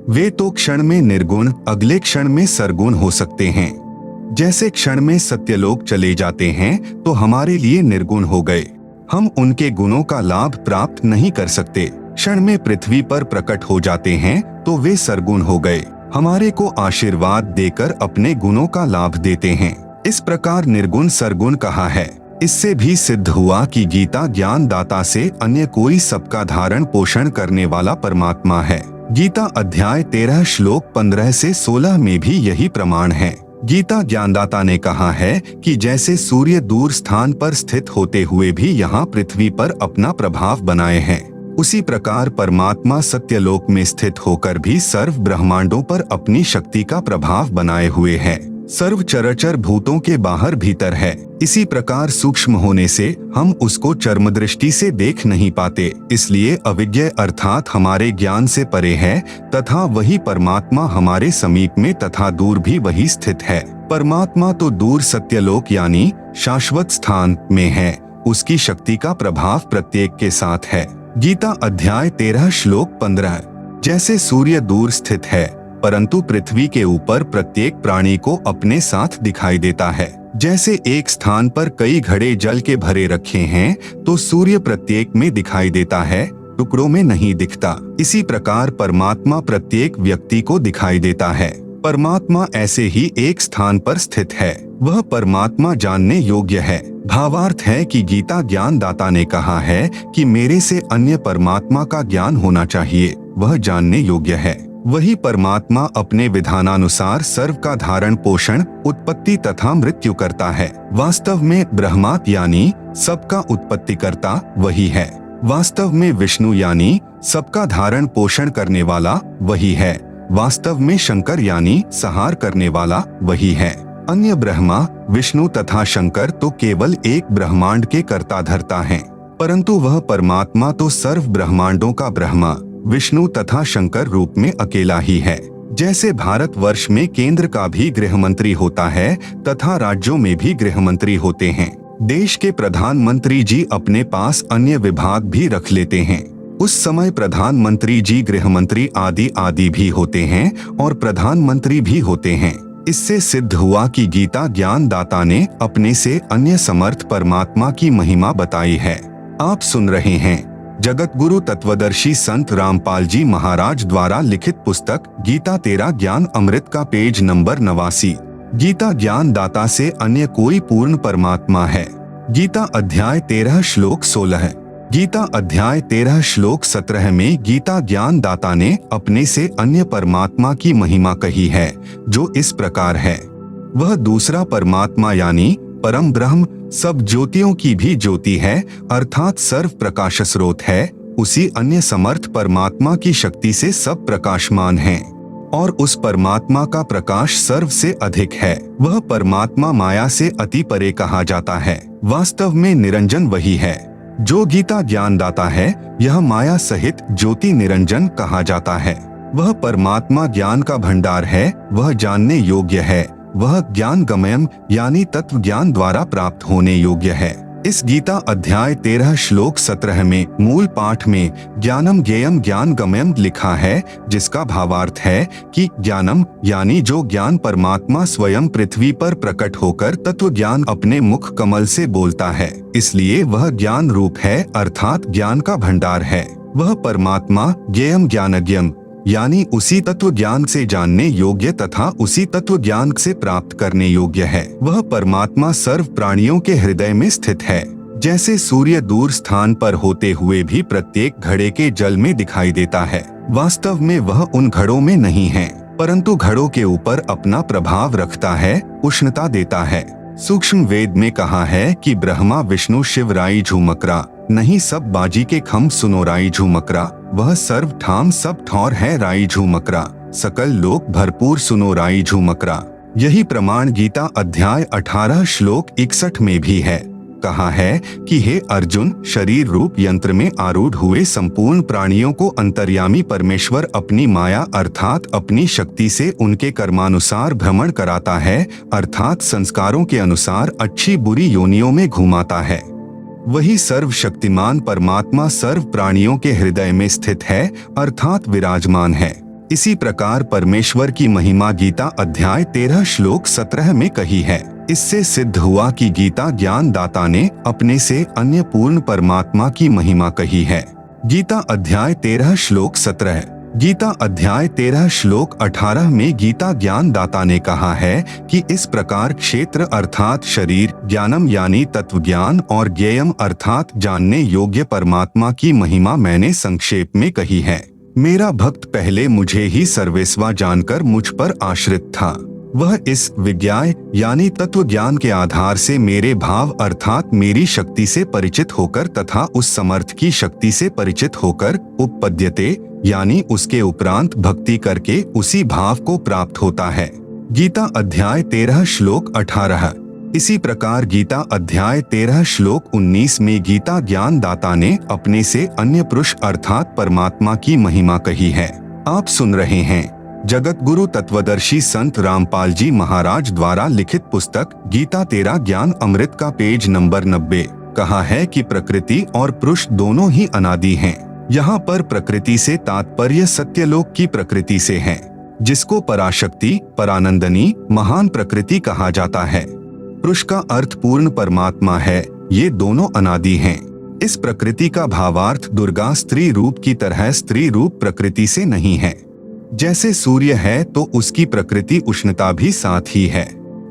वे तो क्षण में निर्गुण अगले क्षण में सरगुण हो सकते हैं। जैसे क्षण में सत्यलोक चले जाते हैं तो हमारे लिए निर्गुण हो गए, हम उनके गुणों का लाभ प्राप्त नहीं कर सकते। क्षण में पृथ्वी पर प्रकट हो जाते हैं तो वे सरगुण हो गए, हमारे को आशीर्वाद देकर अपने गुणों का लाभ देते हैं। इस प्रकार निर्गुण सरगुण कहा है। इससे भी सिद्ध हुआ कि गीता ज्ञान दाता से अन्य कोई सबका धारण पोषण करने वाला परमात्मा है। गीता अध्याय 13 श्लोक 15 से 16 में भी यही प्रमाण है। गीता ज्ञानदाता ने कहा है कि जैसे सूर्य दूर स्थान पर स्थित होते हुए भी यहाँ पृथ्वी पर अपना प्रभाव बनाए हैं, उसी प्रकार परमात्मा सत्यलोक में स्थित होकर भी सर्व ब्रह्मांडों पर अपनी शक्ति का प्रभाव बनाए हुए है। सर्व चराचर भूतों के बाहर भीतर है। इसी प्रकार सूक्ष्म होने से हम उसको चर्म दृष्टि से देख नहीं पाते, इसलिए अविज्ञ अर्थात हमारे ज्ञान से परे है तथा वही परमात्मा हमारे समीप में तथा दूर भी वही स्थित है। परमात्मा तो दूर सत्यलोक यानी शाश्वत स्थान में है, उसकी शक्ति का प्रभाव प्रत्येक के साथ है। गीता अध्याय 13 श्लोक 15। जैसे सूर्य दूर स्थित है परंतु पृथ्वी के ऊपर प्रत्येक प्राणी को अपने साथ दिखाई देता है। जैसे एक स्थान पर कई घड़े जल के भरे रखे हैं तो सूर्य प्रत्येक में दिखाई देता है, टुकड़ों में नहीं दिखता। इसी प्रकार परमात्मा प्रत्येक व्यक्ति को दिखाई देता है। परमात्मा ऐसे ही एक स्थान पर स्थित है, वह परमात्मा जानने योग्य है। भावार्थ है कि गीता ज्ञान दाता ने कहा है कि मेरे से अन्य परमात्मा का ज्ञान होना चाहिए, वह जानने योग्य है। वही परमात्मा अपने विधानानुसार सर्व का धारण पोषण उत्पत्ति तथा मृत्यु करता है। वास्तव में ब्रह्मात यानी सबका उत्पत्ति करता वही है। वास्तव में विष्णु यानी सबका धारण पोषण करने वाला वही है। वास्तव में शंकर यानी संहार करने वाला वही है। अन्य ब्रह्मा विष्णु तथा शंकर तो केवल एक ब्रह्मांड के कर्ता धर्ता हैं, परंतु वह परमात्मा तो सर्व ब्रह्मांडों का ब्रह्मा विष्णु तथा शंकर रूप में अकेला ही है। जैसे भारत वर्ष में केंद्र का भी गृह मंत्री होता है तथा राज्यों में भी गृह मंत्री होते हैं। देश के प्रधानमंत्री जी अपने पास अन्य विभाग भी रख लेते हैं। उस समय प्रधानमंत्री जी गृह मंत्री आदि भी होते हैं और प्रधानमंत्री भी होते हैं। इससे सिद्ध हुआ कि गीता ज्ञान दाता ने अपने से अन्य समर्थ परमात्मा की महिमा बताई है। आप सुन रहे हैं जगत गुरु तत्वदर्शी संत रामपाल जी महाराज द्वारा लिखित पुस्तक गीता तेरा ज्ञान अमृत का पेज नंबर 89। गीता ज्ञान दाता से अन्य कोई पूर्ण परमात्मा है। गीता अध्याय 13 श्लोक 16। गीता अध्याय 13 श्लोक 17 में गीता ज्ञान दाता ने अपने से अन्य परमात्मा की महिमा कही है, जो इस प्रकार है। वह दूसरा परमात्मा यानी परम ब्रह्म सब ज्योतियों की भी ज्योति है, अर्थात सर्व प्रकाश स्रोत है। उसी अन्य समर्थ परमात्मा की शक्ति से सब प्रकाशमान हैं और उस परमात्मा का प्रकाश सर्व से अधिक है। वह परमात्मा माया से अति परे कहा जाता है। वास्तव में निरंजन वही है जो गीता ज्ञान दाता है। यह माया सहित ज्योति निरंजन कहा जाता है। वह परमात्मा ज्ञान का भंडार है, वह जानने योग्य है। वह ज्ञान गमयम यानी तत्व ज्ञान द्वारा प्राप्त होने योग्य है। इस गीता अध्याय 13 श्लोक 17 में मूल पाठ में ज्ञानम ज्ञेयम ज्ञान गमयम लिखा है, जिसका भावार्थ है कि ज्ञानम यानी जो ज्ञान परमात्मा स्वयं पृथ्वी पर प्रकट होकर तत्व ज्ञान अपने मुख कमल से बोलता है, इसलिए वह ज्ञान रूप है, अर्थात ज्ञान का भंडार है। वह परमात्मा ज्ञेयम ज्ञानज्ञम यानी उसी तत्व ज्ञान से जानने योग्य तथा उसी तत्व ज्ञान से प्राप्त करने योग्य है। वह परमात्मा सर्व प्राणियों के हृदय में स्थित है। जैसे सूर्य दूर स्थान पर होते हुए भी प्रत्येक घड़े के जल में दिखाई देता है, वास्तव में वह उन घड़ों में नहीं है, परंतु घड़ों के ऊपर अपना प्रभाव रखता है, उष्णता देता है। सूक्ष्म वेद में कहा है कि ब्रह्मा विष्णु शिव राई झूमकरा, नहीं सब बाजी के खम सुनो राई झूमकरा। वह सर्व ठाम सब ठौर है राई झूमकरा, सकल लोक भरपूर सुनो राई झूमकरा। यही प्रमाण गीता अध्याय 18 श्लोक 61 में भी है। कहा है कि हे अर्जुन, शरीर रूप यंत्र में आरूढ़ हुए संपूर्ण प्राणियों को अंतर्यामी परमेश्वर अपनी माया अर्थात अपनी शक्ति से उनके कर्मानुसार भ्रमण कराता है, अर्थात संस्कारों के अनुसार अच्छी बुरी योनियों में घुमाता है। वही सर्वशक्तिमान परमात्मा सर्व प्राणियों के हृदय में स्थित है, अर्थात विराजमान है। इसी प्रकार परमेश्वर की महिमा गीता अध्याय 13 श्लोक 17 में कही है। इससे सिद्ध हुआ कि गीता ज्ञान दाता ने अपने से अन्य पूर्ण परमात्मा की महिमा कही है। गीता अध्याय 13 श्लोक 17। गीता अध्याय 13 श्लोक 18 में गीता ज्ञान दाता ने कहा है कि इस प्रकार क्षेत्र अर्थात शरीर, ज्ञानम यानी तत्व ज्ञान और ज्ञेयम अर्थात जानने योग्य परमात्मा की महिमा मैंने संक्षेप में कही है। मेरा भक्त पहले मुझे ही सर्वेस्वा जानकर मुझ पर आश्रित था। वह इस विज्ञाय यानी तत्व ज्ञान के आधार से मेरे भाव अर्थात मेरी शक्ति से परिचित होकर तथा उस समर्थ की शक्ति से परिचित होकर उपपद्यते यानी उसके उपरांत भक्ति करके उसी भाव को प्राप्त होता है। गीता अध्याय 13 श्लोक 18। इसी प्रकार गीता अध्याय 13 श्लोक 19 में गीता ज्ञान दाता ने अपने से अन्य पुरुष अर्थात परमात्मा की महिमा कही है। आप सुन रहे हैं जगत गुरु तत्वदर्शी संत रामपाल जी महाराज द्वारा लिखित पुस्तक गीता 13 ज्ञान अमृत का पेज नंबर 90। कहा है कि प्रकृति और पुरुष दोनों ही अनादि हैं। यहाँ पर प्रकृति से तात्पर्य सत्यलोक की प्रकृति से है, जिसको पराशक्ति, परानंदनी, महान प्रकृति कहा जाता है। पुरुष का अर्थ पूर्ण परमात्मा है। ये दोनों अनादि हैं। इस प्रकृति का भावार्थ दुर्गा स्त्री रूप की तरह स्त्री रूप प्रकृति से नहीं है। जैसे सूर्य है तो उसकी प्रकृति उष्णता भी साथ ही है,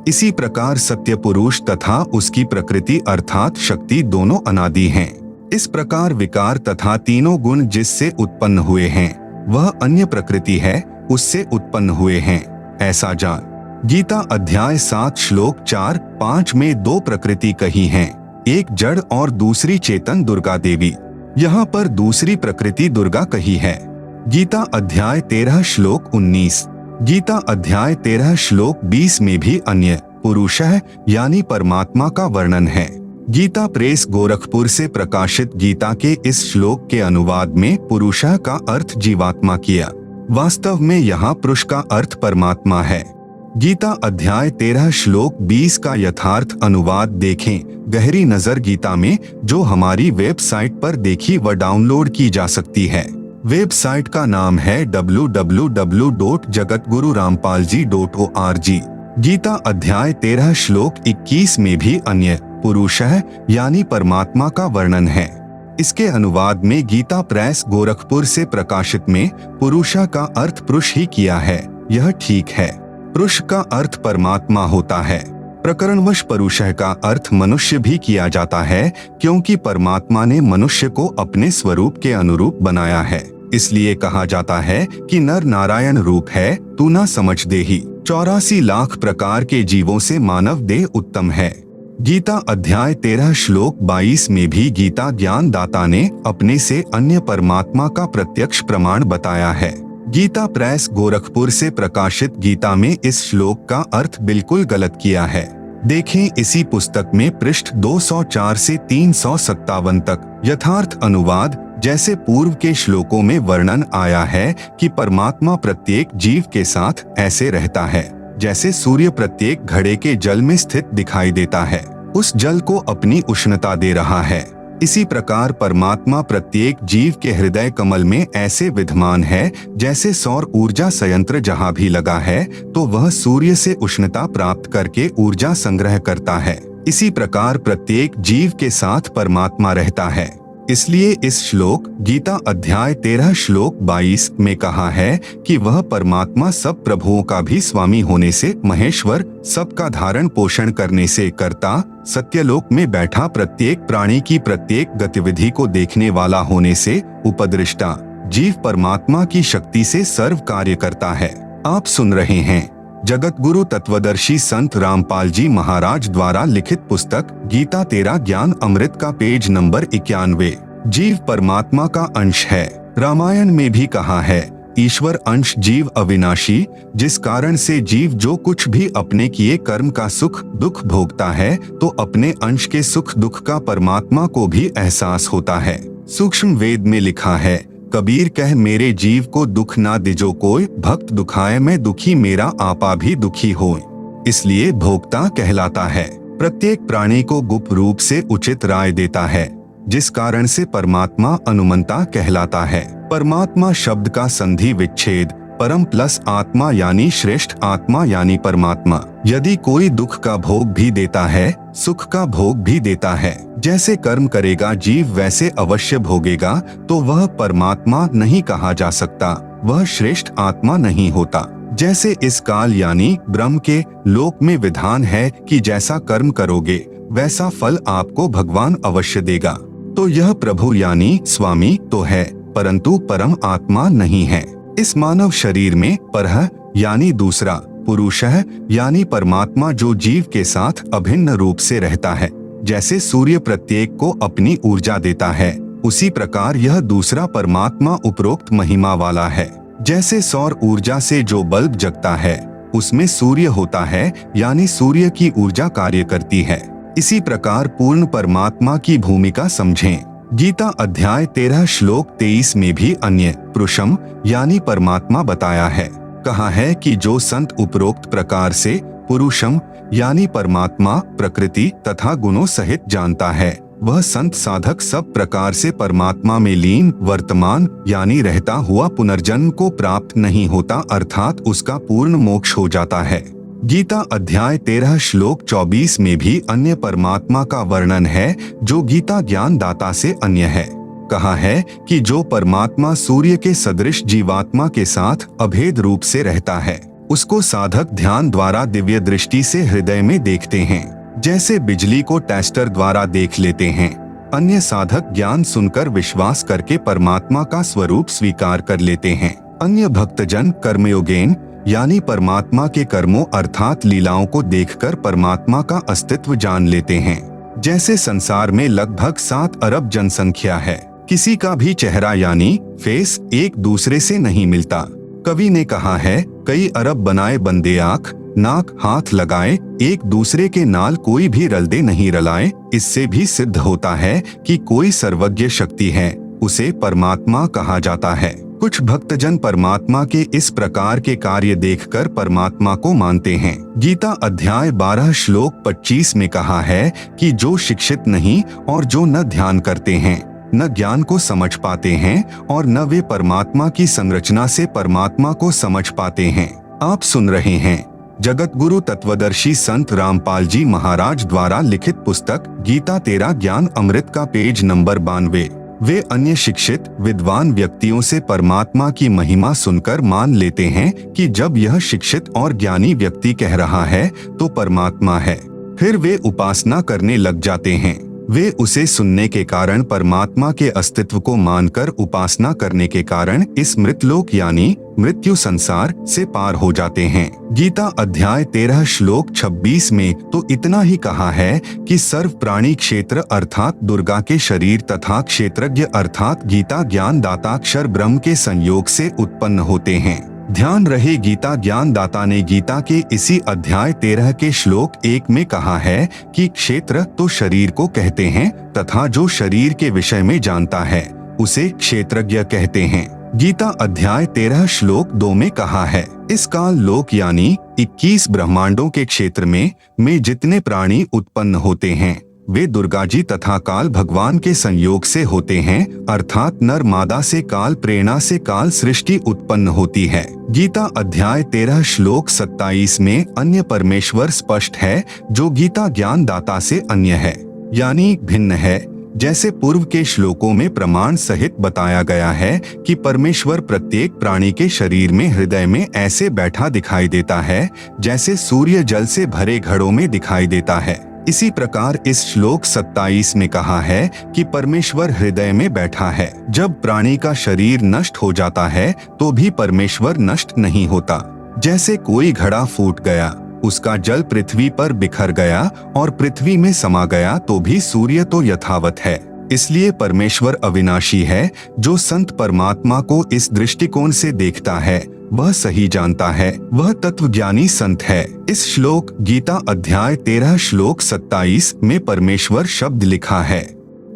इसी प्रकार सत्य पुरुष तथा उसकी प्रकृति अर्थात शक्ति दोनों अनादि हैं। इस प्रकार विकार तथा तीनों गुण जिससे उत्पन्न हुए हैं वह अन्य प्रकृति है, उससे उत्पन्न हुए हैं, ऐसा जान। गीता अध्याय 7 श्लोक 4-5 में दो प्रकृति कही हैं, एक जड़ और दूसरी चेतन दुर्गा देवी। यहाँ पर दूसरी प्रकृति दुर्गा कही है। गीता अध्याय 13 श्लोक 19। गीता अध्याय 13 श्लोक 20 में भी अन्य पुरुषः यानी परमात्मा का वर्णन है। गीता प्रेस गोरखपुर से प्रकाशित गीता के इस श्लोक के अनुवाद में पुरुषः का अर्थ जीवात्मा किया। वास्तव में यहाँ पुरुष का अर्थ परमात्मा है। गीता अध्याय 13 श्लोक 20 का यथार्थ अनुवाद देखें गहरी नजर गीता में, जो हमारी वेबसाइट पर देखी व डाउनलोड की जा सकती है। वेबसाइट का नाम है www.jagatgururampalji.org। गीता अध्याय 13 श्लोक 21 में भी अन्य पुरुषः यानी परमात्मा का वर्णन है। इसके अनुवाद में गीता प्रेस गोरखपुर से प्रकाशित में पुरुषा का अर्थ पुरुष ही किया है। यह ठीक है। पुरुष का अर्थ परमात्मा होता है। प्रकरणवश पुरुषः का अर्थ मनुष्य भी किया जाता है, क्योंकि परमात्मा ने मनुष्य को अपने स्वरूप के अनुरूप बनाया है। इसलिए कहा जाता है कि नर नारायण रूप है, तू ना समझ देही। 84 लाख प्रकार के जीवों से मानव देह उत्तम है। गीता अध्याय 13 श्लोक 22 में भी गीता ज्ञान दाता ने अपने से अन्य परमात्मा का प्रत्यक्ष प्रमाण बताया है। गीता प्रेस गोरखपुर से प्रकाशित गीता में इस श्लोक का अर्थ बिल्कुल गलत किया है। देखें इसी पुस्तक में पृष्ठ 204 से 357 तक यथार्थ अनुवाद। जैसे पूर्व के श्लोकों में वर्णन आया है कि परमात्मा प्रत्येक जीव के साथ ऐसे रहता है जैसे सूर्य प्रत्येक घड़े के जल में स्थित दिखाई देता है, उस जल को अपनी उष्णता दे रहा है। इसी प्रकार परमात्मा प्रत्येक जीव के हृदय कमल में ऐसे विद्यमान है जैसे सौर ऊर्जा संयंत्र जहाँ भी लगा है तो वह सूर्य से उष्णता प्राप्त करके ऊर्जा संग्रह करता है। इसी प्रकार प्रत्येक जीव के साथ परमात्मा रहता है। इसलिए इस श्लोक गीता अध्याय 13 श्लोक 22 में कहा है कि वह परमात्मा सब प्रभुओं का भी स्वामी होने से महेश्वर, सबका धारण पोषण करने से कर्ता, सत्यलोक में बैठा प्रत्येक प्राणी की प्रत्येक गतिविधि को देखने वाला होने से उपदृष्टा, जीव परमात्मा की शक्ति से सर्व कार्य करता है। आप सुन रहे हैं जगत गुरु तत्वदर्शी संत रामपाल जी महाराज द्वारा लिखित पुस्तक गीता 13 ज्ञान अमृत का पेज नंबर 91। जीव परमात्मा का अंश है। रामायण में भी कहा है, ईश्वर अंश जीव अविनाशी, जिस कारण से जीव जो कुछ भी अपने किए कर्म का सुख दुख भोगता है तो अपने अंश के सुख दुख का परमात्मा को भी एहसास होता है। सूक्ष्म वेद में लिखा है, कबीर कह मेरे जीव को दुख ना दिजो कोई, भक्त दुखाए मैं दुखी मेरा आपा भी दुखी होए। इसलिए भोक्ता कहलाता है। प्रत्येक प्राणी को गुप्त रूप से उचित राय देता है, जिस कारण से परमात्मा अनुमंता कहलाता है। परमात्मा शब्द का संधि विच्छेद परम प्लस आत्मा यानी श्रेष्ठ आत्मा यानी परमात्मा। यदि कोई दुख का भोग भी देता है, सुख का भोग भी देता है, जैसे कर्म करेगा जीव वैसे अवश्य भोगेगा, तो वह परमात्मा नहीं कहा जा सकता, वह श्रेष्ठ आत्मा नहीं होता। जैसे इस काल यानी ब्रह्म के लोक में विधान है कि जैसा कर्म करोगे वैसा फल आपको भगवान अवश्य देगा, तो यह प्रभु यानी स्वामी तो है, परंतु परम आत्मा नहीं है। इस मानव शरीर में परह यानी दूसरा, पुरुषः यानी परमात्मा जो जीव के साथ अभिन्न रूप से रहता है। जैसे सूर्य प्रत्येक को अपनी ऊर्जा देता है, उसी प्रकार यह दूसरा परमात्मा उपरोक्त महिमा वाला है। जैसे सौर ऊर्जा से जो बल्ब जगता है उसमें सूर्य होता है, यानी सूर्य की ऊर्जा कार्य करती है। इसी प्रकार पूर्ण परमात्मा की भूमिका समझें। गीता अध्याय 13 श्लोक 23 में भी अन्य पुरुषम यानी परमात्मा बताया है। कहा है कि जो संत उपरोक्त प्रकार से पुरुषम यानी परमात्मा प्रकृति तथा गुणों सहित जानता है, वह संत साधक सब प्रकार से परमात्मा में लीन वर्तमान यानी रहता हुआ पुनर्जन्म को प्राप्त नहीं होता, अर्थात उसका पूर्ण मोक्ष हो जाता है। गीता अध्याय 13 श्लोक 24 में भी अन्य परमात्मा का वर्णन है, जो गीता ज्ञान दाता से अन्य है। कहा है कि जो परमात्मा सूर्य के सदृश जीवात्मा के साथ अभेद रूप से रहता है, उसको साधक ध्यान द्वारा दिव्य दृष्टि से हृदय में देखते हैं, जैसे बिजली को टेस्टर द्वारा देख लेते हैं। अन्य साधक ज्ञान सुनकर विश्वास करके परमात्मा का स्वरूप स्वीकार कर लेते हैं। अन्य भक्तजन कर्मयोगेन यानी परमात्मा के कर्मों अर्थात लीलाओं को देखकर परमात्मा का अस्तित्व जान लेते हैं। जैसे संसार में लगभग 7 अरब जनसंख्या है, किसी का भी चेहरा यानी फेस एक दूसरे से नहीं मिलता। कवि ने कहा है, कई अरब बनाए बंदे आँख नाक हाथ लगाए, एक दूसरे के नाल कोई भी रलदे नहीं रलाए। इससे भी सिद्ध होता है कि कोई सर्वज्ञ शक्ति है, उसे परमात्मा कहा जाता है। कुछ भक्तजन परमात्मा के इस प्रकार के कार्य देखकर परमात्मा को मानते हैं। गीता अध्याय 12 श्लोक 25 में कहा है कि जो शिक्षित नहीं और जो न ध्यान करते हैं, न ज्ञान को समझ पाते हैं और न वे परमात्मा की संरचना से परमात्मा को समझ पाते हैं। आप सुन रहे हैं जगत गुरु तत्वदर्शी संत रामपाल जी महाराज द्वारा लिखित पुस्तक गीता 13 ज्ञान अमृत का पेज नंबर 92। वे अन्य शिक्षित विद्वान व्यक्तियों से परमात्मा की महिमा सुनकर मान लेते हैं कि जब यह शिक्षित और ज्ञानी व्यक्ति कह रहा है तो परमात्मा है। फिर वे उपासना करने लग जाते हैं। वे उसे सुनने के कारण परमात्मा के अस्तित्व को मानकर उपासना करने के कारण इस मृतलोक यानी मृत्यु संसार से पार हो जाते हैं। गीता अध्याय 13 श्लोक 26 में तो इतना ही कहा है कि सर्व प्राणी क्षेत्र अर्थात दुर्गा के शरीर तथा क्षेत्रज्ञ अर्थात गीता ज्ञान दाता अक्षर ब्रह्म के संयोग से उत्पन्न होते हैं। ध्यान रहे, गीता ज्ञान दाता ने गीता के इसी अध्याय 13 के श्लोक 1 में कहा है कि क्षेत्र तो शरीर को कहते हैं तथा जो शरीर के विषय में जानता है उसे क्षेत्रज्ञ कहते हैं। गीता अध्याय 13 श्लोक 2 में कहा है, इस काल लोक यानी 21 ब्रह्मांडों के क्षेत्र में जितने प्राणी उत्पन्न होते हैं वे दुर्गा जी तथा काल भगवान के संयोग से होते हैं, अर्थात नर मादा से काल प्रेरणा से काल सृष्टि उत्पन्न होती है। गीता अध्याय 13 श्लोक 27 में अन्य परमेश्वर स्पष्ट है, जो गीता ज्ञान दाता से अन्य है यानी भिन्न है। जैसे पूर्व के श्लोकों में प्रमाण सहित बताया गया है कि परमेश्वर प्रत्येक प्राणी के शरीर में हृदय में ऐसे बैठा दिखाई देता है जैसे सूर्य जल से भरे घड़ों में दिखाई देता है। इसी प्रकार इस श्लोक 27 में कहा है कि परमेश्वर हृदय में बैठा है। जब प्राणी का शरीर नष्ट हो जाता है तो भी परमेश्वर नष्ट नहीं होता। जैसे कोई घड़ा फूट गया, उसका जल पृथ्वी पर बिखर गया और पृथ्वी में समा गया तो भी सूर्य तो यथावत है। इसलिए परमेश्वर अविनाशी है। जो संत परमात्मा को इस दृष्टिकोण से देखता है वह सही जानता है, वह तत्वज्ञानी संत है। इस श्लोक गीता अध्याय 13 श्लोक 27 में परमेश्वर शब्द लिखा है,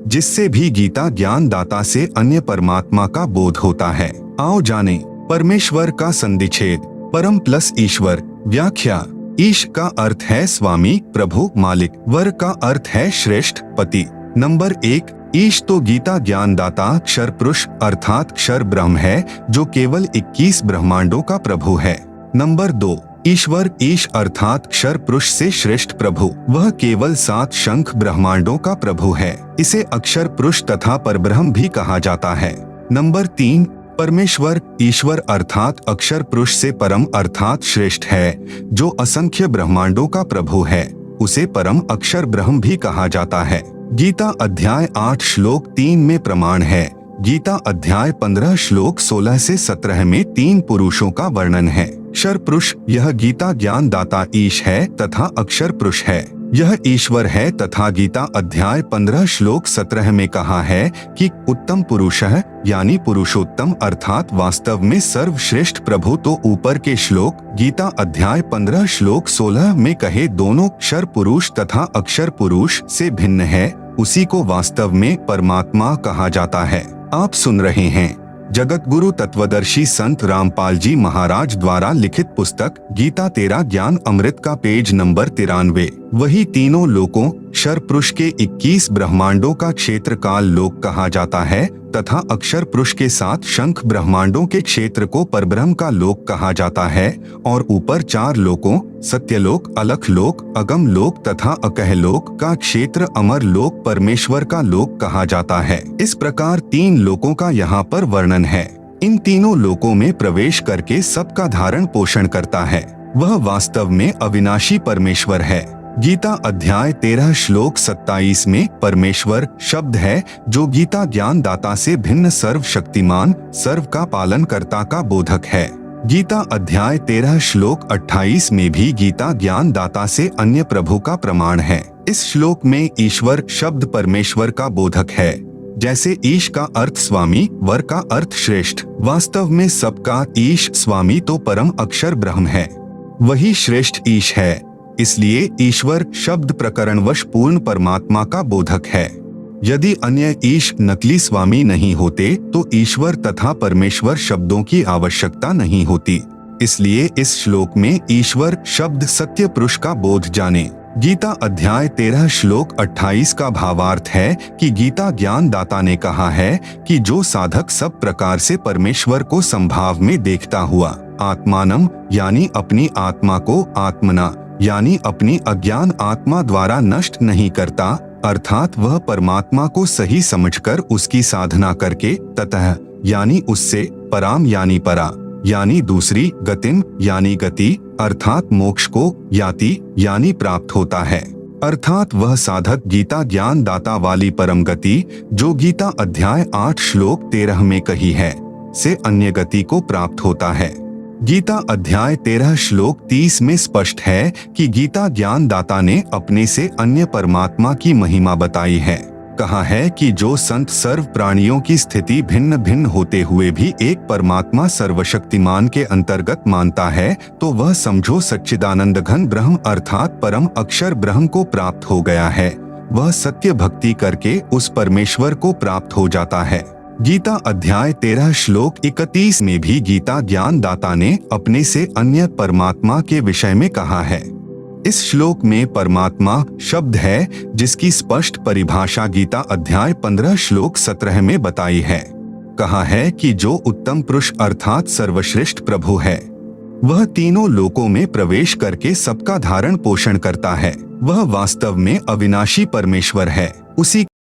जिससे भी गीता ज्ञान दाता से अन्य परमात्मा का बोध होता है। आओ जाने परमेश्वर का संधिच्छेद। परम प्लस ईश्वर। व्याख्या। ईश का अर्थ है स्वामी प्रभु मालिक, वर का अर्थ है श्रेष्ठ पति। नंबर 1, ईश तो गीता ज्ञान दाता अक्षर पुरुष अर्थात अक्षर ब्रह्म है, जो केवल 21 ब्रह्मांडों का प्रभु है। नंबर 2, ईश्वर ईश अर्थात अक्षर पुरुष से श्रेष्ठ प्रभु, वह केवल 7 शंख ब्रह्मांडों का प्रभु है। इसे अक्षर पुरुष तथा परब्रह्म भी कहा जाता है। नंबर 3, परमेश्वर ईश्वर अर्थात अक्षर पुरुष से परम अर्थात श्रेष्ठ है, जो असंख्य ब्रह्मांडों का प्रभु है, उसे परम अक्षर ब्रह्म भी कहा जाता है। गीता अध्याय 8 श्लोक 3 में प्रमाण है। गीता अध्याय 15 श्लोक 16 से 17 में 3 पुरुषों का वर्णन है। क्षर पुरुष यह गीता ज्ञान दाता ईश है तथा अक्षर पुरुष है। यह ईश्वर है तथा गीता अध्याय 15 श्लोक 17 में कहा है कि उत्तम पुरुषः यानी पुरुषोत्तम अर्थात वास्तव में सर्वश्रेष्ठ प्रभु तो ऊपर के श्लोक गीता अध्याय 15 श्लोक 16 में कहे दोनों क्षर पुरुष तथा अक्षर पुरुष से भिन्न है, उसी को वास्तव में परमात्मा कहा जाता है। आप सुन रहे हैं जगत गुरु तत्वदर्शी संत रामपाल जी महाराज द्वारा लिखित पुस्तक गीता तेरा ज्ञान अमृत का पेज नंबर 93। वही तीनों लोकों क्षर पुरुष के 21 ब्रह्मांडों का क्षेत्र काल लोक कहा जाता है तथा अक्षर पुरुष के साथ शंख ब्रह्मांडों के क्षेत्र को परब्रह्म का लोक कहा जाता है और ऊपर 4 लोकों सत्यलोक, अलख लोक, अगम लोक तथा अकह लोक का क्षेत्र अमर लोक परमेश्वर का लोक कहा जाता है। इस प्रकार 3 लोकों का यहाँ पर वर्णन है। इन तीनों लोकों में प्रवेश करके सबका धारण पोषण करता है। वह वास्तव में अविनाशी परमेश्वर है। गीता अध्याय 13 श्लोक 27 में परमेश्वर शब्द है जो गीता ज्ञान दाता से भिन्न सर्वशक्तिमान सर्व का पालन कर्ता का बोधक है। गीता अध्याय 13 श्लोक 28 में भी गीता ज्ञान दाता से अन्य प्रभु का प्रमाण है। इस श्लोक में ईश्वर शब्द परमेश्वर का बोधक है। जैसे ईश का अर्थ स्वामी, वर का अर्थ श्रेष्ठ, वास्तव में सबका ईश स्वामी तो परम अक्षर ब्रह्म है, वही श्रेष्ठ ईश है। इसलिए ईश्वर शब्द प्रकरणवश पूर्ण परमात्मा का बोधक है। यदि अन्य ईश नकली स्वामी नहीं होते तो ईश्वर तथा परमेश्वर शब्दों की आवश्यकता नहीं होती। इसलिए इस श्लोक में ईश्वर शब्द सत्य पुरुष का बोध जाने। गीता अध्याय 13 श्लोक 28 का भावार्थ है कि गीता ज्ञान दाता ने कहा है कि जो साधक सब प्रकार से परमेश्वर को संभाव में देखता हुआ आत्मानम यानी अपनी आत्मा को आत्मना यानी अपनी अज्ञान आत्मा द्वारा नष्ट नहीं करता, अर्थात वह परमात्मा को सही समझकर उसकी साधना करके ततः यानी उससे पराम यानी परा यानी दूसरी गतिम यानी गति अर्थात मोक्ष को याति यानी प्राप्त होता है। अर्थात वह साधक गीता ज्ञान दाता वाली परम गति जो गीता अध्याय 8 श्लोक 13 में कही है से अन्य गति को प्राप्त होता है। गीता अध्याय 13 श्लोक 30 में स्पष्ट है कि गीता ज्ञान दाता ने अपने से अन्य परमात्मा की महिमा बताई है। कहा है कि जो संत सर्व प्राणियों की स्थिति भिन्न भिन्न होते हुए भी एक परमात्मा सर्वशक्तिमान के अंतर्गत मानता है तो वह समझो सच्चिदानंद घन ब्रह्म अर्थात परम अक्षर ब्रह्म को प्राप्त हो गया है। वह सत्य भक्ति करके उस परमेश्वर को प्राप्त हो जाता है। गीता अध्याय 13 श्लोक 31 में भी गीता ज्ञान दाता ने अपने से अन्य परमात्मा के विषय में कहा है। इस श्लोक में परमात्मा शब्द है जिसकी स्पष्ट परिभाषा गीता अध्याय 15 श्लोक 17 में बताई है। कहा है कि जो उत्तम पुरुष अर्थात सर्वश्रेष्ठ प्रभु है वह तीनों लोकों में प्रवेश करके सबका धारण पोषण करता है। वह वास्तव में अविनाशी परमेश्वर है। उसी